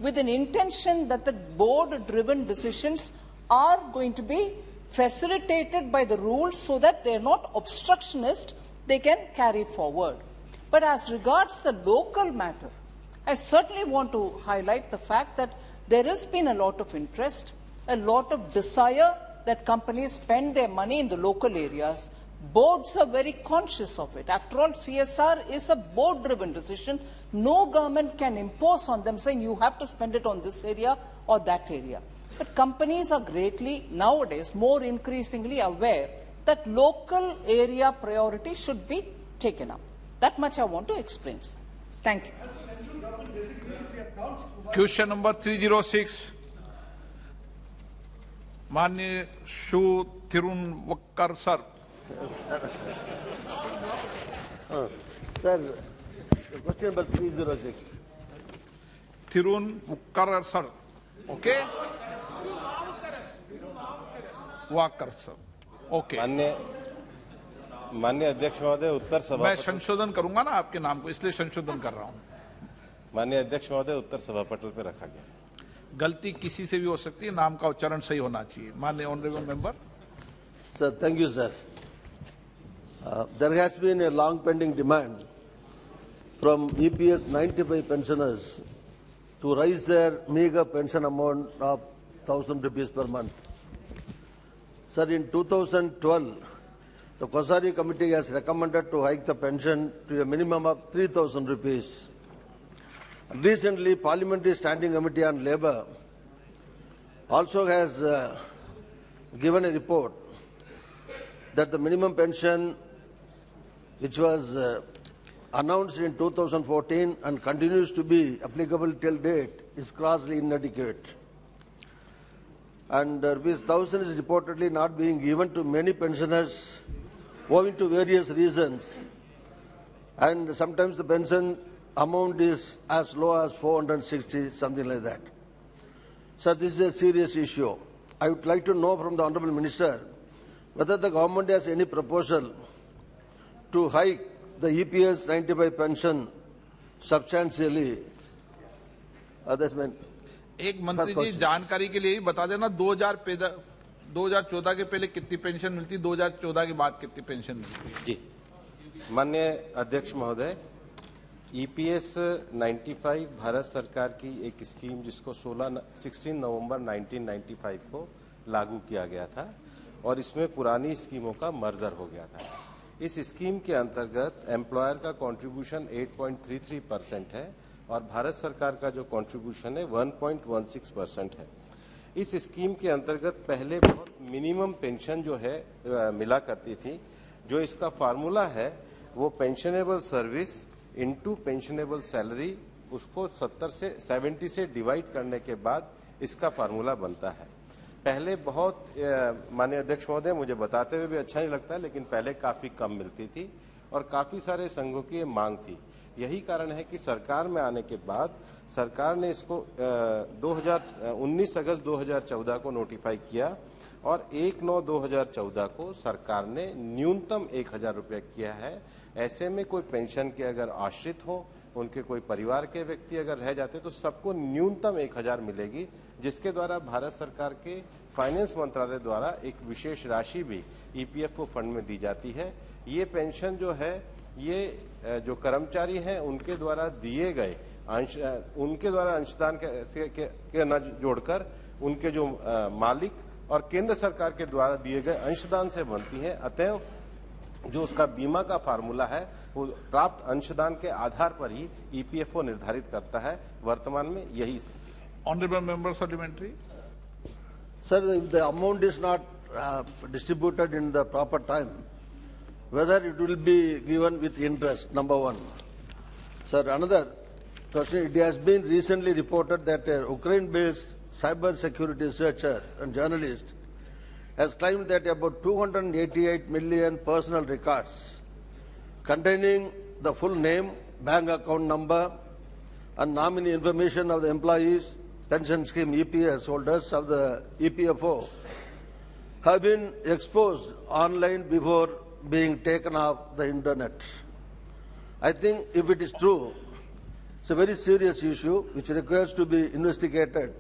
with an intention that the board-driven decisions are going to be facilitated by the rules so that they're not obstructionist, they can carry forward. But as regards the local matter, I certainly want to highlight the fact that there has been a lot of interest, a lot of desire that companies spend their money in the local areas. Boards are very conscious of it. After all, CSR is a board-driven decision. No government can impose on them saying you have to spend it on this area or that area. But companies are greatly, nowadays, more increasingly aware that local area priority should be taken up. That much I want to explain, sir. Thank you. Question number 306. माननीय शू Thiruvakkar sir. Sir, question number 306. Thiruvakkar sir. Okay? वाकर sir. Okay. माननीय अध्यक्ष महोदय, उत्तर सभापटल. मैं संशोधन करूंगा ना आपके नाम को, इसलिए संशोधन कर रहा हूं. माननीय अध्यक्ष महोदय, उत्तर सभापटल पे रखा गया. गलती किसी से भी हो सकती है, नाम का उच्चारण सही होना चाहिए. माननीय honourable member. Sir, thank you, sir. There has been a long pending demand from EPS 95 pensioners to raise their meager pension amount of 1,000 rupees per month. Sir, in 2012, the Kosari committee has recommended to hike the pension to a minimum of 3,000 rupees. Recently, Parliamentary Standing Committee on Labour also has given a report that the minimum pension, which was announced in 2014 and continues to be applicable till date, is grossly inadequate. And this 1,000 is reportedly not being given to many pensioners owing to various reasons. And sometimes the pension amount is as low as 460, something like that. So this is a serious issue. I would like to know from the Honourable Minister whether the government has any proposal to hike the EPS 95 pension substantially. That's my एक मंत्री जी जानकारी के लिए ही बता देना, 2014 के पहले कितनी पेंशन मिलती, 2014 के बाद कितनी पेंशन मिलती है. जी, माननीय अध्यक्ष महोदय, EPS 95 भारत सरकार की एक स्कीम जिसको 16 नवंबर 1995 को लागू किया गया था और इसमें पुरानी स्कीमों का मर्जर हो गया था. इस स्कीम के अंतर्गत एम्प्लॉयर का कंट्रीब्यूशन 8.33% है और भारत सरकार का जो कंट्रीब्यूशन है 1.16% है. इस स्कीम के अंतर्गत पहले बहुत मिनिमम पेंशन जो है मिला करती थी. जो इसका फार्मूला है वो pensionable service into pensionable salary, उसको 70 से डिवाइड करने के बाद इसका फार्मूला बनता है. पहले बहुत माननीय अध्यक्ष महोदय, मुझे बताते हुए भी अच्छा नहीं लगता, लेकिन पहले काफी कम मिलती थी और काफी सारे संघों की ये मांग थी. यही कारण है कि सरकार में आने के बाद सरकार ने इसको 19 अगस्त 2014 को नोटिफाई किया और 1/9/2014 को सरकार ने न्यूनतम 1,000 रुपया किया है. ऐसे में कोई पेंशन के अगर आश्रित हो, उनके कोई परिवार के व्यक्ति अगर रह जाते तो सबको न्यूनतम 1,000 मिलेगी, जिसके द्वारा भारत सरकार के फाइनेंस मंत्रालय द्वारा एक विशेष राशि भी EPFO फंड में दी जाती है. ये पेंशन जो है, ये जो कर्मचारी हैं उनके द्वारा दिए गए उनके द्वारा अंशदान के न जोड़कर उनके जो मालिक और केंद्र सरकार के द्वारा दिए गए अंशदान से बनती हैं। अतएव जो उसका बीमा का फार्मूला है वो प्राप्त अंशदान के आधार पर ही ईपीएफओ निर्धारित करता है। वर्तमान में यही स्थिति है। Honourable member supplementary. Sir, if the amount is not distributed in the proper time, whether it will be given with interest, number one. Sir, another question, it has been recently reported that a Ukraine-based cyber security researcher and journalist has claimed that about 288 million personal records containing the full name, bank account number, and nominee information of the employees, pension scheme EPS holders of the EPFO have been exposed online before being taken off the internet. I think if it is true, it's a very serious issue which requires to be investigated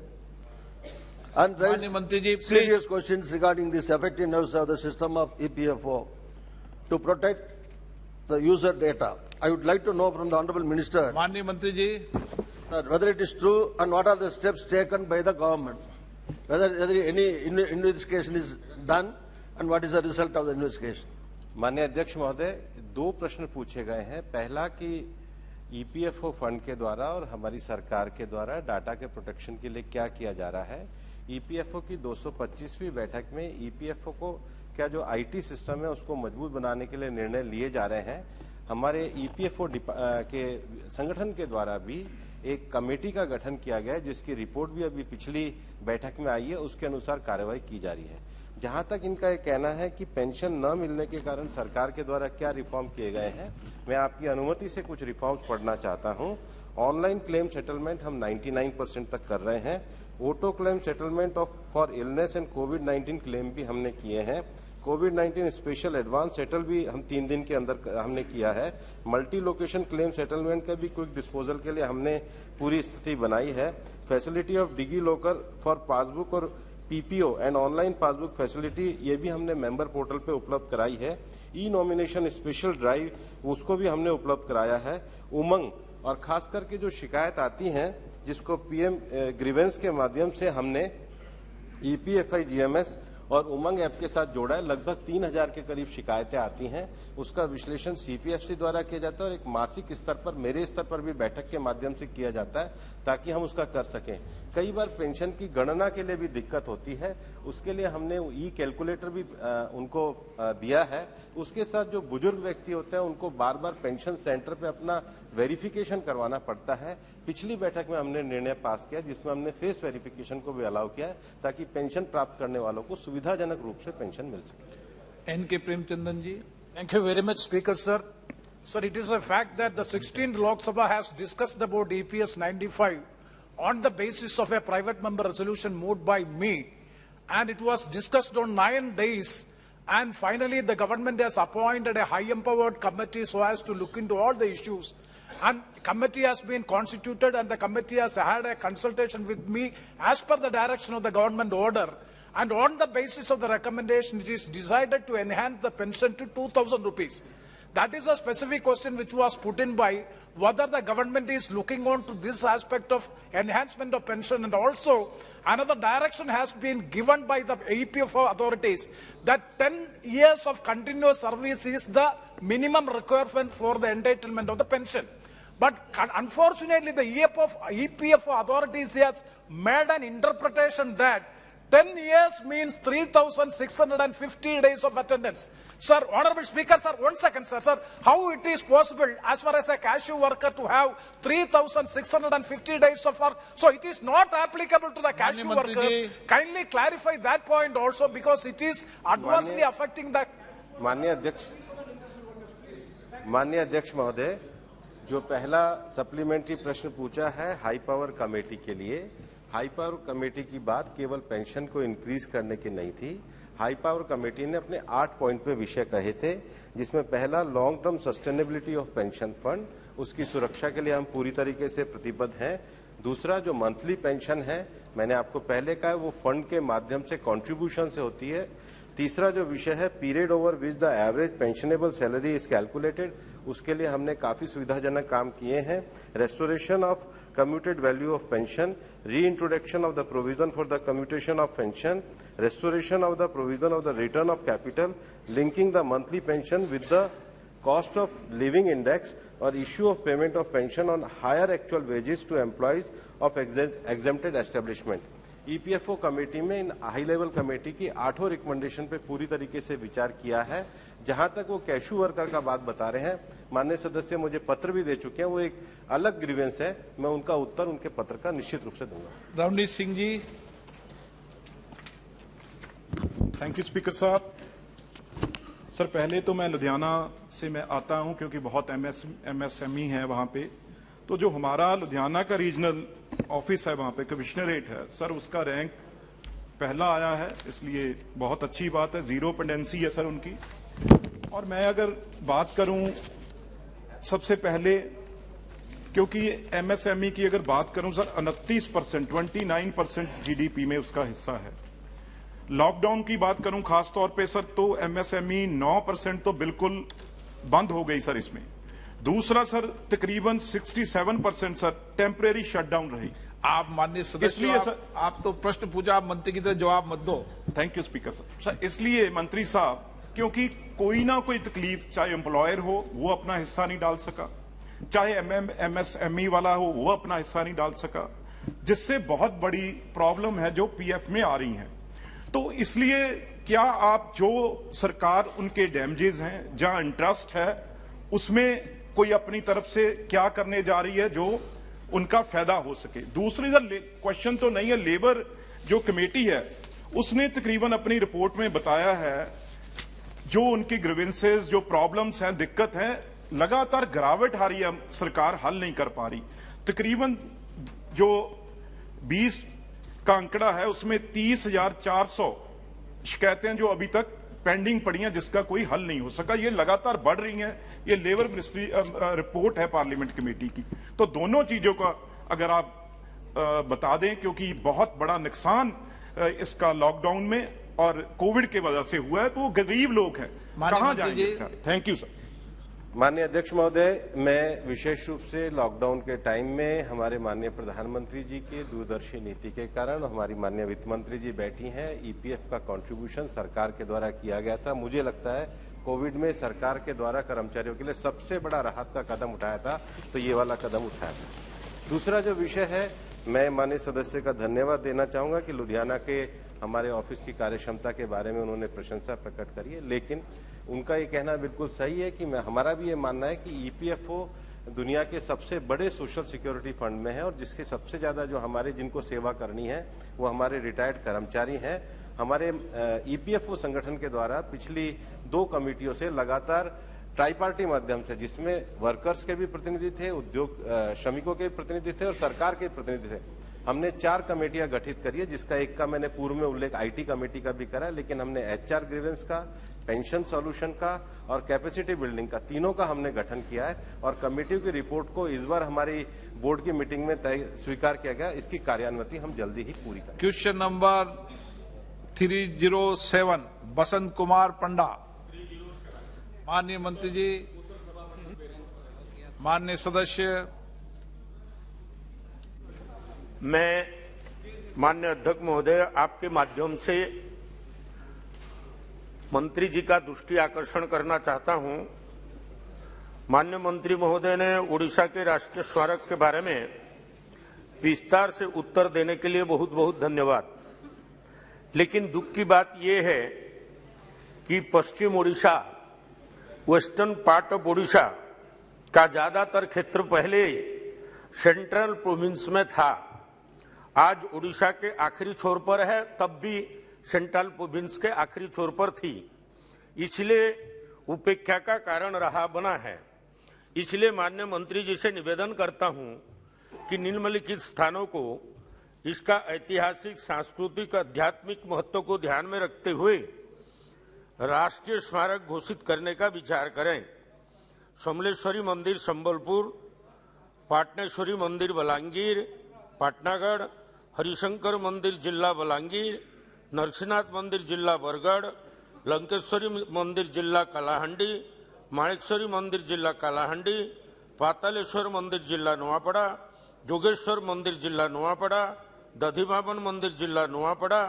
and raise serious questions regarding this effectiveness of the system of EPFO to protect the user data. I would like to know from the Honourable Minister whether it is true and what are the steps taken by the government, whether any investigation is done and what is the result of the investigation. माननीय अध्यक्ष महोदय, दो प्रश्न पूछे गए हैं। पहला कि ईपीएफओ फंड के द्वारा और हमारी सरकार के द्वारा डाटा के प्रोटेक्शन के लिए क्या किया जा रहा है। ईपीएफओ की 225वीं बैठक में ईपीएफओ को क्या जो आईटी सिस्टम है उसको मजबूत बनाने के लिए निर्णय लिए जा रहे हैं। हमारे ईपीएफओ के संगठन के द्वारा भी एक कमेटी का गठन किया गया है जिसकी रिपोर्ट भी अभी पिछली बैठक में आई है, उसके अनुसार कार्रवाई की जा रही है। जहां तक इनका ये कहना है कि पेंशन न मिलने के कारण सरकार के द्वारा क्या रिफॉर्म किए गए हैं, मैं आपकी अनुमति से कुछ रिफॉर्म्स पढ़ना चाहता हूं। ऑनलाइन क्लेम सेटलमेंट हम 99% तक कर रहे हैं। Auto claim settlement for illness and covid claim भी हमने किए हैं। कोविड-19 स्पेशल एडवांस सेटल भी हम 3 दिन के अंदर हमने किया है। मल्टी लोकेशन क्लेम सेटलमेंट का भी क्विक डिस्पोजल के लिए हमने पूरी स्थिति बनाई है। Facility of DigiLocker for passbook और PPO and online passbook facility ये भी हमने मेंबर पोर्टल पे उपलब्ध कराई है। ई नॉमिनेशन स्पेशल ड्राइव उसको भी हमने उपलब्ध कराया है। उमंग और खास करके जो शिकायत आती हैं जिसको पीएम ग्रीवेंस के माध्यम से हमने ईपीएफआई जीएमएस और उमंग ऐप के साथ जोड़ा है। लगभग 3000 के करीब शिकायतें आती हैं, उसका विश्लेषण सीपीएफसी द्वारा किया जाता है और एक मासिक स्तर पर मेरे स्तर पर भी बैठक के माध्यम से किया जाता है ताकि हम उसका कर सकें। कई बार पेंशन की गणना के लिए भी दिक्कत होती है, उसके लिए हमने ई कैलकुलेटर भी उनको दिया है। उसके साथ जो बुजुर्ग व्यक्ति होते हैं उनको बार बार पेंशन सेंटर पे अपना वेरिफिकेशन करवाना पड़ता है। पिछली बैठक में हमने निर्णय पास किया जिसमें हमने फेस वेरिफिकेशन को भी अलाउ किया है ताकि पेंशन प्राप्त करने वालों को सुविधाजनक रूप से पेंशन मिल सके। N K. Premachandran ji. Thank you very much, Speaker, sir. Sir, it is a fact that the 16th Lok Sabha has discussed about EPS 95 on the basis of a private member resolution moved by me, and it was discussed on 9 days, and finally the government has appointed a high-empowered committee so as to look into all the issues. And committee has been constituted and the committee has had a consultation with me as per the direction of the government order. And on the basis of the recommendation, it is decided to enhance the pension to 2,000 rupees. That is a specific question which was put in by whether the government is looking on to this aspect of enhancement of pension, and also another direction has been given by the EPFO authorities that 10 years of continuous service is the minimum requirement for the entitlement of the pension. But unfortunately, the EPFO authorities has made an interpretation that 10 years means 3,650 days of attendance. Sir, Honorable Speaker, sir, 1 second, sir. Sir, how it is possible as far as a cashew worker to have 3,650 days of work? So it is not applicable to the cashew workers. Kindly clarify that point also because it is adversely affecting the... माननीय अध्यक्ष महोदय, जो पहला supplementary प्रश्न पूछा है high power committee के लिए, हाई पावर कमेटी की बात केवल पेंशन को इंक्रीज करने की नहीं थी। हाई पावर कमेटी ने अपने 8 पॉइंट पे विषय कहे थे, जिसमें पहला long term sustainability of pension fund, उसकी सुरक्षा के लिए हम पूरी तरीके से प्रतिबद्ध हैं। दूसरा जो मंथली पेंशन है, मैंने आपको पहले कहा वो फंड के माध्यम से कंट्रीब्यूशन से होती है। तीसरा जो विषय है period over which the average pensionable salary is calculated, उसके लिए हमने काफी सुविधाजनक काम किए हैं। Restoration of commuted value of pension, reintroduction of the provision for the commutation of pension, restoration of the provision of the return of capital, linking the monthly pension with the cost of living index, or issue of payment of pension on higher actual wages to employees of exempted establishment. EPFO committee में इन high level committee की 8 recommendation पे पूरी तरीके से विचार किया है। जहां तक वो कैशू वर्कर का बात बता रहे हैं, माननीय सदस्य मुझे पत्र भी दे चुके हैं, वो एक अलग ग्रीवेंस है, मैं उनका उत्तर उनके पत्र का निश्चित रूप से दूंगा। Ravneet Singh ji. Thank you speaker साहब। सर पहले तो मैं लुधियाना से मैं आता हूं क्योंकि बहुत एमएसएमई है वहां पे, तो जो हमारा लुधियाना का रीजनल ऑफिस है वहां पे कमिश्नरेट है सर, उसका रैंक पहला आया है, इसलिए बहुत अच्छी बात है, 0 पेंडेंसी है सर उनकी। और मैं अगर बात करूं सबसे पहले, क्योंकि एमएसएमई की अगर बात करूं सर 29%, 29% जीडीपी में उसका हिस्सा है। लॉकडाउन की बात करूं खास तौर पे सर, तो एमएसएमई 9% तो बिल्कुल बंद हो गई सर इसमें। दूसरा सर तकरीबन 67% सर टेम्परेरी शटडाउन रही। आप माननीय सदस्य, इसलिए सर आप तो प्रश्न पूछा, आप मंत्री की तरह जवाब मत दो। Thank you speaker sir. इसलिए मंत्री साहब, क्योंकि कोई ना कोई तकलीफ, चाहे एम्प्लॉयर हो वो अपना हिस्सा नहीं डाल सका, चाहे एमएसएमई वाला हो वो अपना हिस्सा नहीं डाल सका, जिससे बहुत बड़ी प्रॉब्लम है जो पीएफ में आ रही है। तो इसलिए क्या आप जो सरकार उनके डैमेजेस हैं, जहां इंटरेस्ट है, उसमें कोई अपनी तरफ से क्या करने जा रही है जो उनका फायदा हो सके। दूसरी क्वेश्चन तो नहीं है, लेबर जो कमेटी है उसने तकरीबन अपनी रिपोर्ट में बताया है जो उनकी ग्रीवेंसेस, जो प्रॉब्लम्स हैं, दिक्कत है, लगातार गिरावट आ रही है, सरकार हल नहीं कर पा रही। तकरीबन जो 20 का आंकड़ा है उसमें 30,400 शिकायतें जो अभी तक पेंडिंग पड़ी हैं, जिसका कोई हल नहीं हो सका। ये लगातार बढ़ रही हैं, ये लेबर मिनिस्ट्री रिपोर्ट है पार्लियामेंट कमेटी की। तो दोनों चीजों का अगर आप बता दें, क्योंकि बहुत बड़ा नुकसान इसका लॉकडाउन में और कोविड के वजह से हुआ है, तो वो गरीब लोग हैं, कहां जाएंगे? Thank you sir. माननीय अध्यक्ष महोदय, मैं विशेष रूप से लॉकडाउन के टाइम में हमारे माननीय प्रधानमंत्री जी के दूरदर्शी नीति के कारण हमारी माननीय वित्त मंत्री जी बैठी हैं, ईपीएफ का कंट्रीब्यूशन सरकार के द्वारा किया गया था। मुझे लगता है कोविड में सरकार के द्वारा कर्मचारियों के लिए सबसे बड़ा राहत का कदम उठाया था, तो ये वाला कदम उठाया था। दूसरा जो विषय है, मैं माननीय सदस्य का धन्यवाद देना चाहूंगा कि लुधियाना के हमारे ऑफिस की कार्यक्षमता के बारे में उन्होंने प्रशंसा प्रकट करी है, लेकिन उनका ये कहना बिल्कुल सही है कि हमारा भी ये मानना है कि ईपीएफओ दुनिया के सबसे बड़े सोशल सिक्योरिटी फंड में है और जिसके सबसे ज्यादा जो हमारे जिनको सेवा करनी है वो हमारे रिटायर्ड कर्मचारी हैं। हमारे ईपीएफओ संगठन के द्वारा पिछली 2 कमेटियों से लगातार ट्राईपार्टी माध्यम से, जिसमें वर्कर्स के भी प्रतिनिधि थे, उद्योग श्रमिकों के प्रतिनिधि थे और सरकार के प्रतिनिधि थे, हमने 4 कमेटियां गठित करी है, जिसका एक का मैंने पूर्व में उल्लेख आईटी कमेटी का भी करा, लेकिन हमने एचआर ग्रीवेंस का, पेंशन सॉल्यूशन का और कैपेसिटी बिल्डिंग का, तीनों का हमने गठन किया है और कमेटियों की रिपोर्ट को इस बार हमारी बोर्ड की मीटिंग में तय स्वीकार किया गया। इसकी कार्यान्वयन हम जल्दी ही पूरी करेंगे। क्वेश्चन नंबर 307 बसंत कुमार पंडा। माननीय मंत्री जी, माननीय सदस्य। मैं माननीय अध्यक्ष महोदय, आपके माध्यम से मंत्री जी का दृष्टि आकर्षण करना चाहता हूं। माननीय मंत्री महोदय ने उड़ीसा के राष्ट्रीय स्मारक के बारे में विस्तार से उत्तर देने के लिए बहुत बहुत धन्यवाद। लेकिन दुख की बात यह है कि पश्चिम Orissa, western part of Orissa का ज्यादातर क्षेत्र पहले सेंट्रल प्रोविंस में था, आज उड़ीसा के आखिरी छोर पर है, तब भी सेंट्रल प्रोविंस के आखिरी छोर पर थी, इसलिए उपेक्षा का कारण रहा बना है। इसलिए माननीय मंत्री जी से निवेदन करता हूं कि निम्नलिखित स्थानों को इसका ऐतिहासिक, सांस्कृतिक, आध्यात्मिक महत्व को ध्यान में रखते हुए राष्ट्रीय स्मारक घोषित करने का विचार करें। समलेश्वरी मंदिर संबलपुर, पाटनेश्वरी मंदिर बलांगीर पाटनागढ़, हरिशंकर मंदिर जिला बलांगीर, नरसिंहनाथ मंदिर जिला बरगढ़, लंकेश्वरी मंदिर जिला कलाहंडी, माणेकश्वरी मंदिर जिला कालाहांडी, पातालेश्वर मंदिर जिला नुआपड़ा, जोगेश्वर मंदिर जिला नुआपड़ा, दधिमाबन मंदिर जिला नुआपड़ा,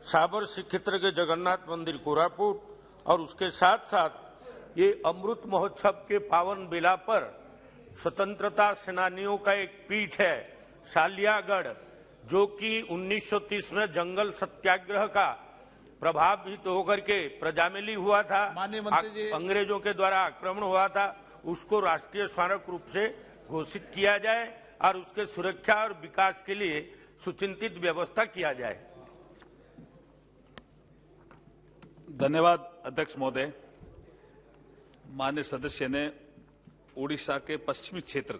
साबर श्रीक्षेत्र के जगन्नाथ मंदिर कोरापुट और उसके साथ साथ ये अमृत महोत्सव के पावन बेला पर स्वतंत्रता सेनानियों का एक पीठ है सालियागढ़, जो कि 1930 में जंगल सत्याग्रह का प्रभावित होकर के प्रजामेली हुआ था, अंग्रेजों के द्वारा आक्रमण हुआ था, उसको राष्ट्रीय स्मारक रूप से घोषित किया जाए और उसके सुरक्षा और विकास के लिए सुचिंतित व्यवस्था किया जाए। धन्यवाद अध्यक्ष महोदय। माननीय सदस्य ने ओडिशा के पश्चिमी क्षेत्र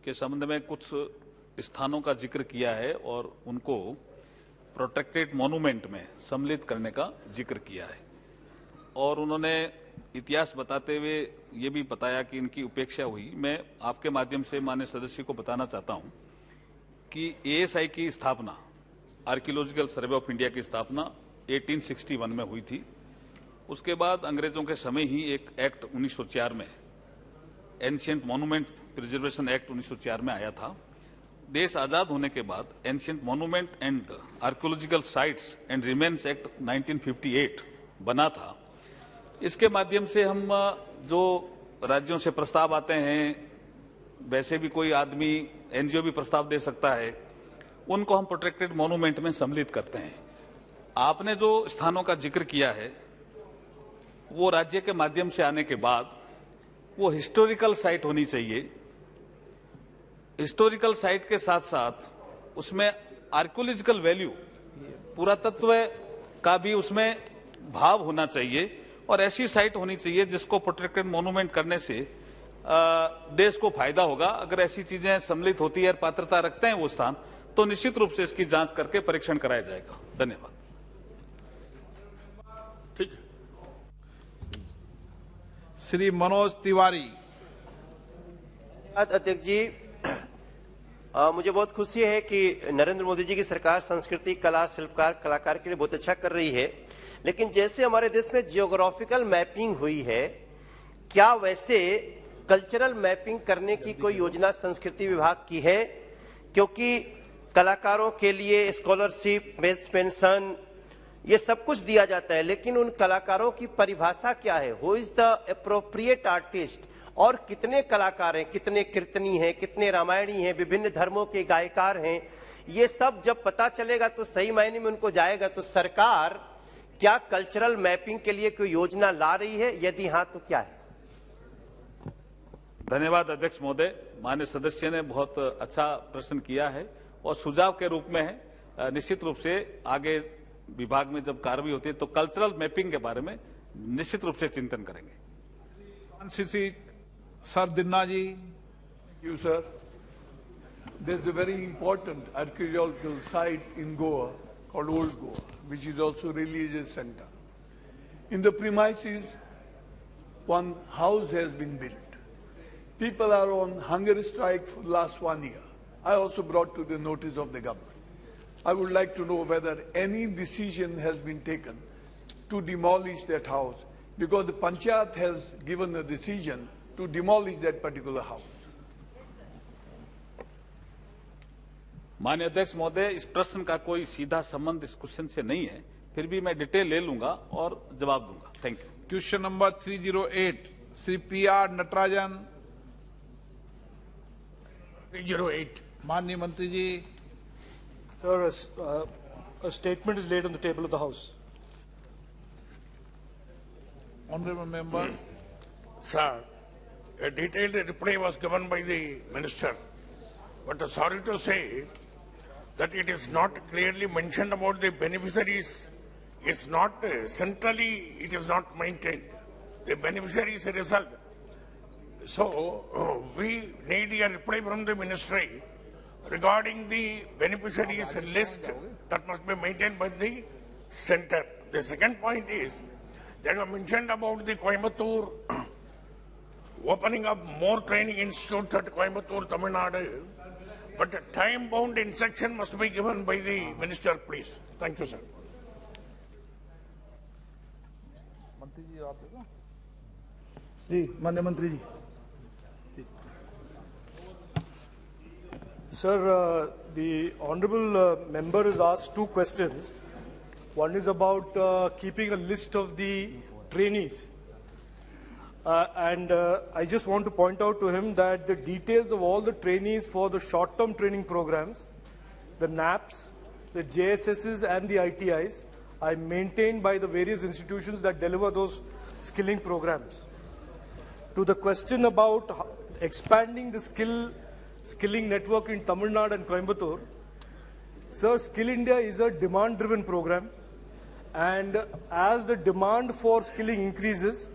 के संबंध में कुछ स्थानों का जिक्र किया है और उनको प्रोटेक्टेड मॉन्यूमेंट में सम्मिलित करने का जिक्र किया है और उन्होंने इतिहास बताते हुए ये भी बताया कि इनकी उपेक्षा हुई। मैं आपके माध्यम से माननीय सदस्य को बताना चाहता हूं कि एएसआई की स्थापना, आर्कियोलॉजिकल सर्वे ऑफ इंडिया की स्थापना 1861 में हुई थी। उसके बाद अंग्रेजों के समय ही एक एक्ट 1904 में, एंशिएंट मॉन्यूमेंट प्रिजर्वेशन एक्ट 1904 में आया था। देश आजाद होने के बाद ancient monument and archaeological sites and remains act 1958 बना था। इसके माध्यम से हम जो राज्यों से प्रस्ताव आते हैं, वैसे भी कोई आदमी एनजीओ भी प्रस्ताव दे सकता है, उनको हम प्रोटेक्टेड मॉन्यूमेंट में सम्मिलित करते हैं। आपने जो स्थानों का जिक्र किया है वो राज्य के माध्यम से आने के बाद वो हिस्टोरिकल साइट होनी चाहिए। हिस्टोरिकल साइट के साथ साथ उसमें आर्कियोलॉजिकल वैल्यू, पुरातत्व का भी उसमें भाव होना चाहिए और ऐसी साइट होनी चाहिए जिसको प्रोटेक्टेड मॉन्यूमेंट करने से देश को फायदा होगा। अगर ऐसी चीजें सम्मिलित होती है और पात्रता रखते हैं वो स्थान, तो निश्चित रूप से इसकी जांच करके परीक्षण कराया जाएगा। धन्यवाद। श्री मनोज तिवारी। अध्यक्ष जी, मुझे बहुत खुशी है कि नरेंद्र मोदी जी की सरकार संस्कृति, कला, शिल्पकार, कलाकार के लिए बहुत अच्छा कर रही है। लेकिन जैसे हमारे देश में जियोग्राफिकल मैपिंग हुई है, क्या वैसे कल्चरल मैपिंग करने की कोई योजना संस्कृति विभाग की है? क्योंकि कलाकारों के लिए स्कॉलरशिप, बेस्ट पेंशन, ये सब कुछ दिया जाता है, लेकिन उन कलाकारों की परिभाषा क्या है? Who is the appropriate artist? और कितने कलाकार हैं, कितने कीर्तनी हैं, कितने रामायणी हैं, विभिन्न धर्मों के गायकार हैं, ये सब जब पता चलेगा तो सही मायने में उनको जाएगा। तो सरकार क्या कल्चरल मैपिंग के लिए कोई योजना ला रही है? यदि हाँ तो क्या है? धन्यवाद अध्यक्ष महोदय। माननीय सदस्य ने बहुत अच्छा प्रश्न किया है और सुझाव के रूप में है। निश्चित रूप से आगे विभाग में जब कार्रवाई होती है तो कल्चरल मैपिंग के बारे में निश्चित रूप से चिंतन करेंगे। सीसी सर दिन्ना जी। You, sir. There's a very important archaeological site in Goa called Old Goa, which is also a religious center. In the premises, one house has been built. People are on hunger strike for the last 1 year. I also brought to the notice of the government. I would like to know whether any decision has been taken to demolish that house, because the Panchayat has given a decision to demolish that particular house. माननीय अध्यक्ष महोदय, इस प्रश्न का कोई सीधा संबंध इस क्वेश्चन से नहीं है, फिर भी मैं डिटेल ले लूंगा और जवाब दूंगा। Thank you. Question number 308 Shri PR Natarajan. 308 माननीय मंत्री जी। Sir, a statement is laid on the table of the House. Honorable member. Sir, a detailed reply was given by the minister, but sorry to say that it is not clearly mentioned about the beneficiaries. It's not centrally, it is not maintained. The beneficiaries result. So, we need a reply from the ministry regarding the beneficiaries list that must be maintained by the center. The second point is, they have mentioned about the Coimbatore opening up more training institutes at Coimbatore, Tamil Nadu, but a time-bound instruction must be given by the minister, please. Thank you, sir. मंत्री जी आप देखो। जी माननीय मंत्री जी। Sir, the honourable member has asked two questions. One is about keeping a list of the trainees. I just want to point out to him that the details of all the trainees for the short-term training programs, the NAPs, the JSSs and the ITIs are maintained by the various institutions that deliver those skilling programs. To the question about expanding the skilling network in Tamil Nadu and Coimbatore, sir, Skill India is a demand-driven program, and as the demand for skilling increases,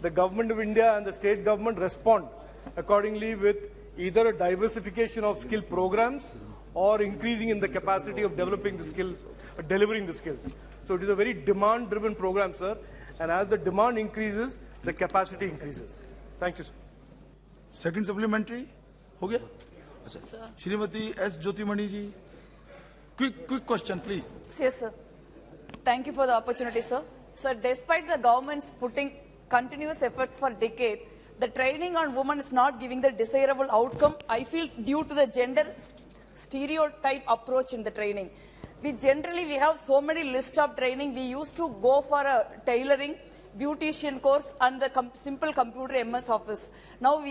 the Government of India and the state government respond accordingly with either a diversification of skill programs or increasing in the capacity of developing the skills, delivering the skills. So it is a very demand-driven program, sir, and as the demand increases, the capacity increases. Thank you, sir. Second supplementary, हो गया? Shrimati S. Jyotimani ji, quick question, please. Yes, sir. Thank you for the opportunity, sir. Sir, despite the government's putting continuous efforts for decades, the training on women is not giving the desirable outcome, I feel, due to the gender stereotype approach in the training. We have so many lists of training. We used to go for a tailoring, beautician course and the simple computer MS Office. Now,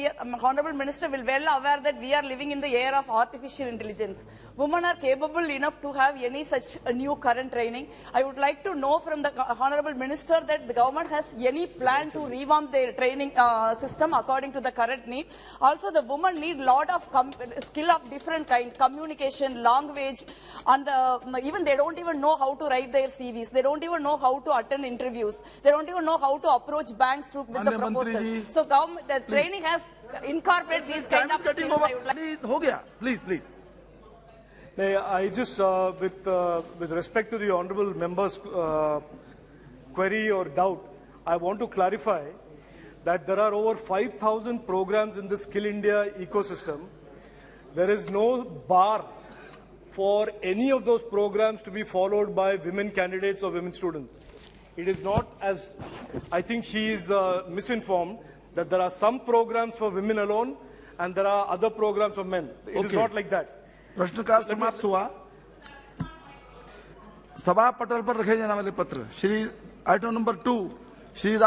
Honorable Minister will well aware that we are living in the era of artificial intelligence. Women are capable enough to have any such a new current training. I would like to know from the Honorable Minister that the government has any plan to revamp their training system according to the current need. Also, the women need lot of skill of different kind, communication, language, and even they don't even know how to write their CVs. They don't even know how to attend interviews. They don't even know how to approach banks with the proposal. So the training has incorporated these kind of skills. Please, हो गया. Please. I just, with respect to the honourable member's query or doubt, I want to clarify that there are over 5,000 programs in the Skill India ecosystem. There is no bar for any of those programs to be followed by women candidates or women students. It is not, as I think she is misinformed, that there are some programs for women alone and there are other programs for men. It is not like that. प्रश्नकाल समाप्त हुआ। सभा पटल पर रखे जाने वाले पत्र श्री आइटम नंबर 2 श्री राव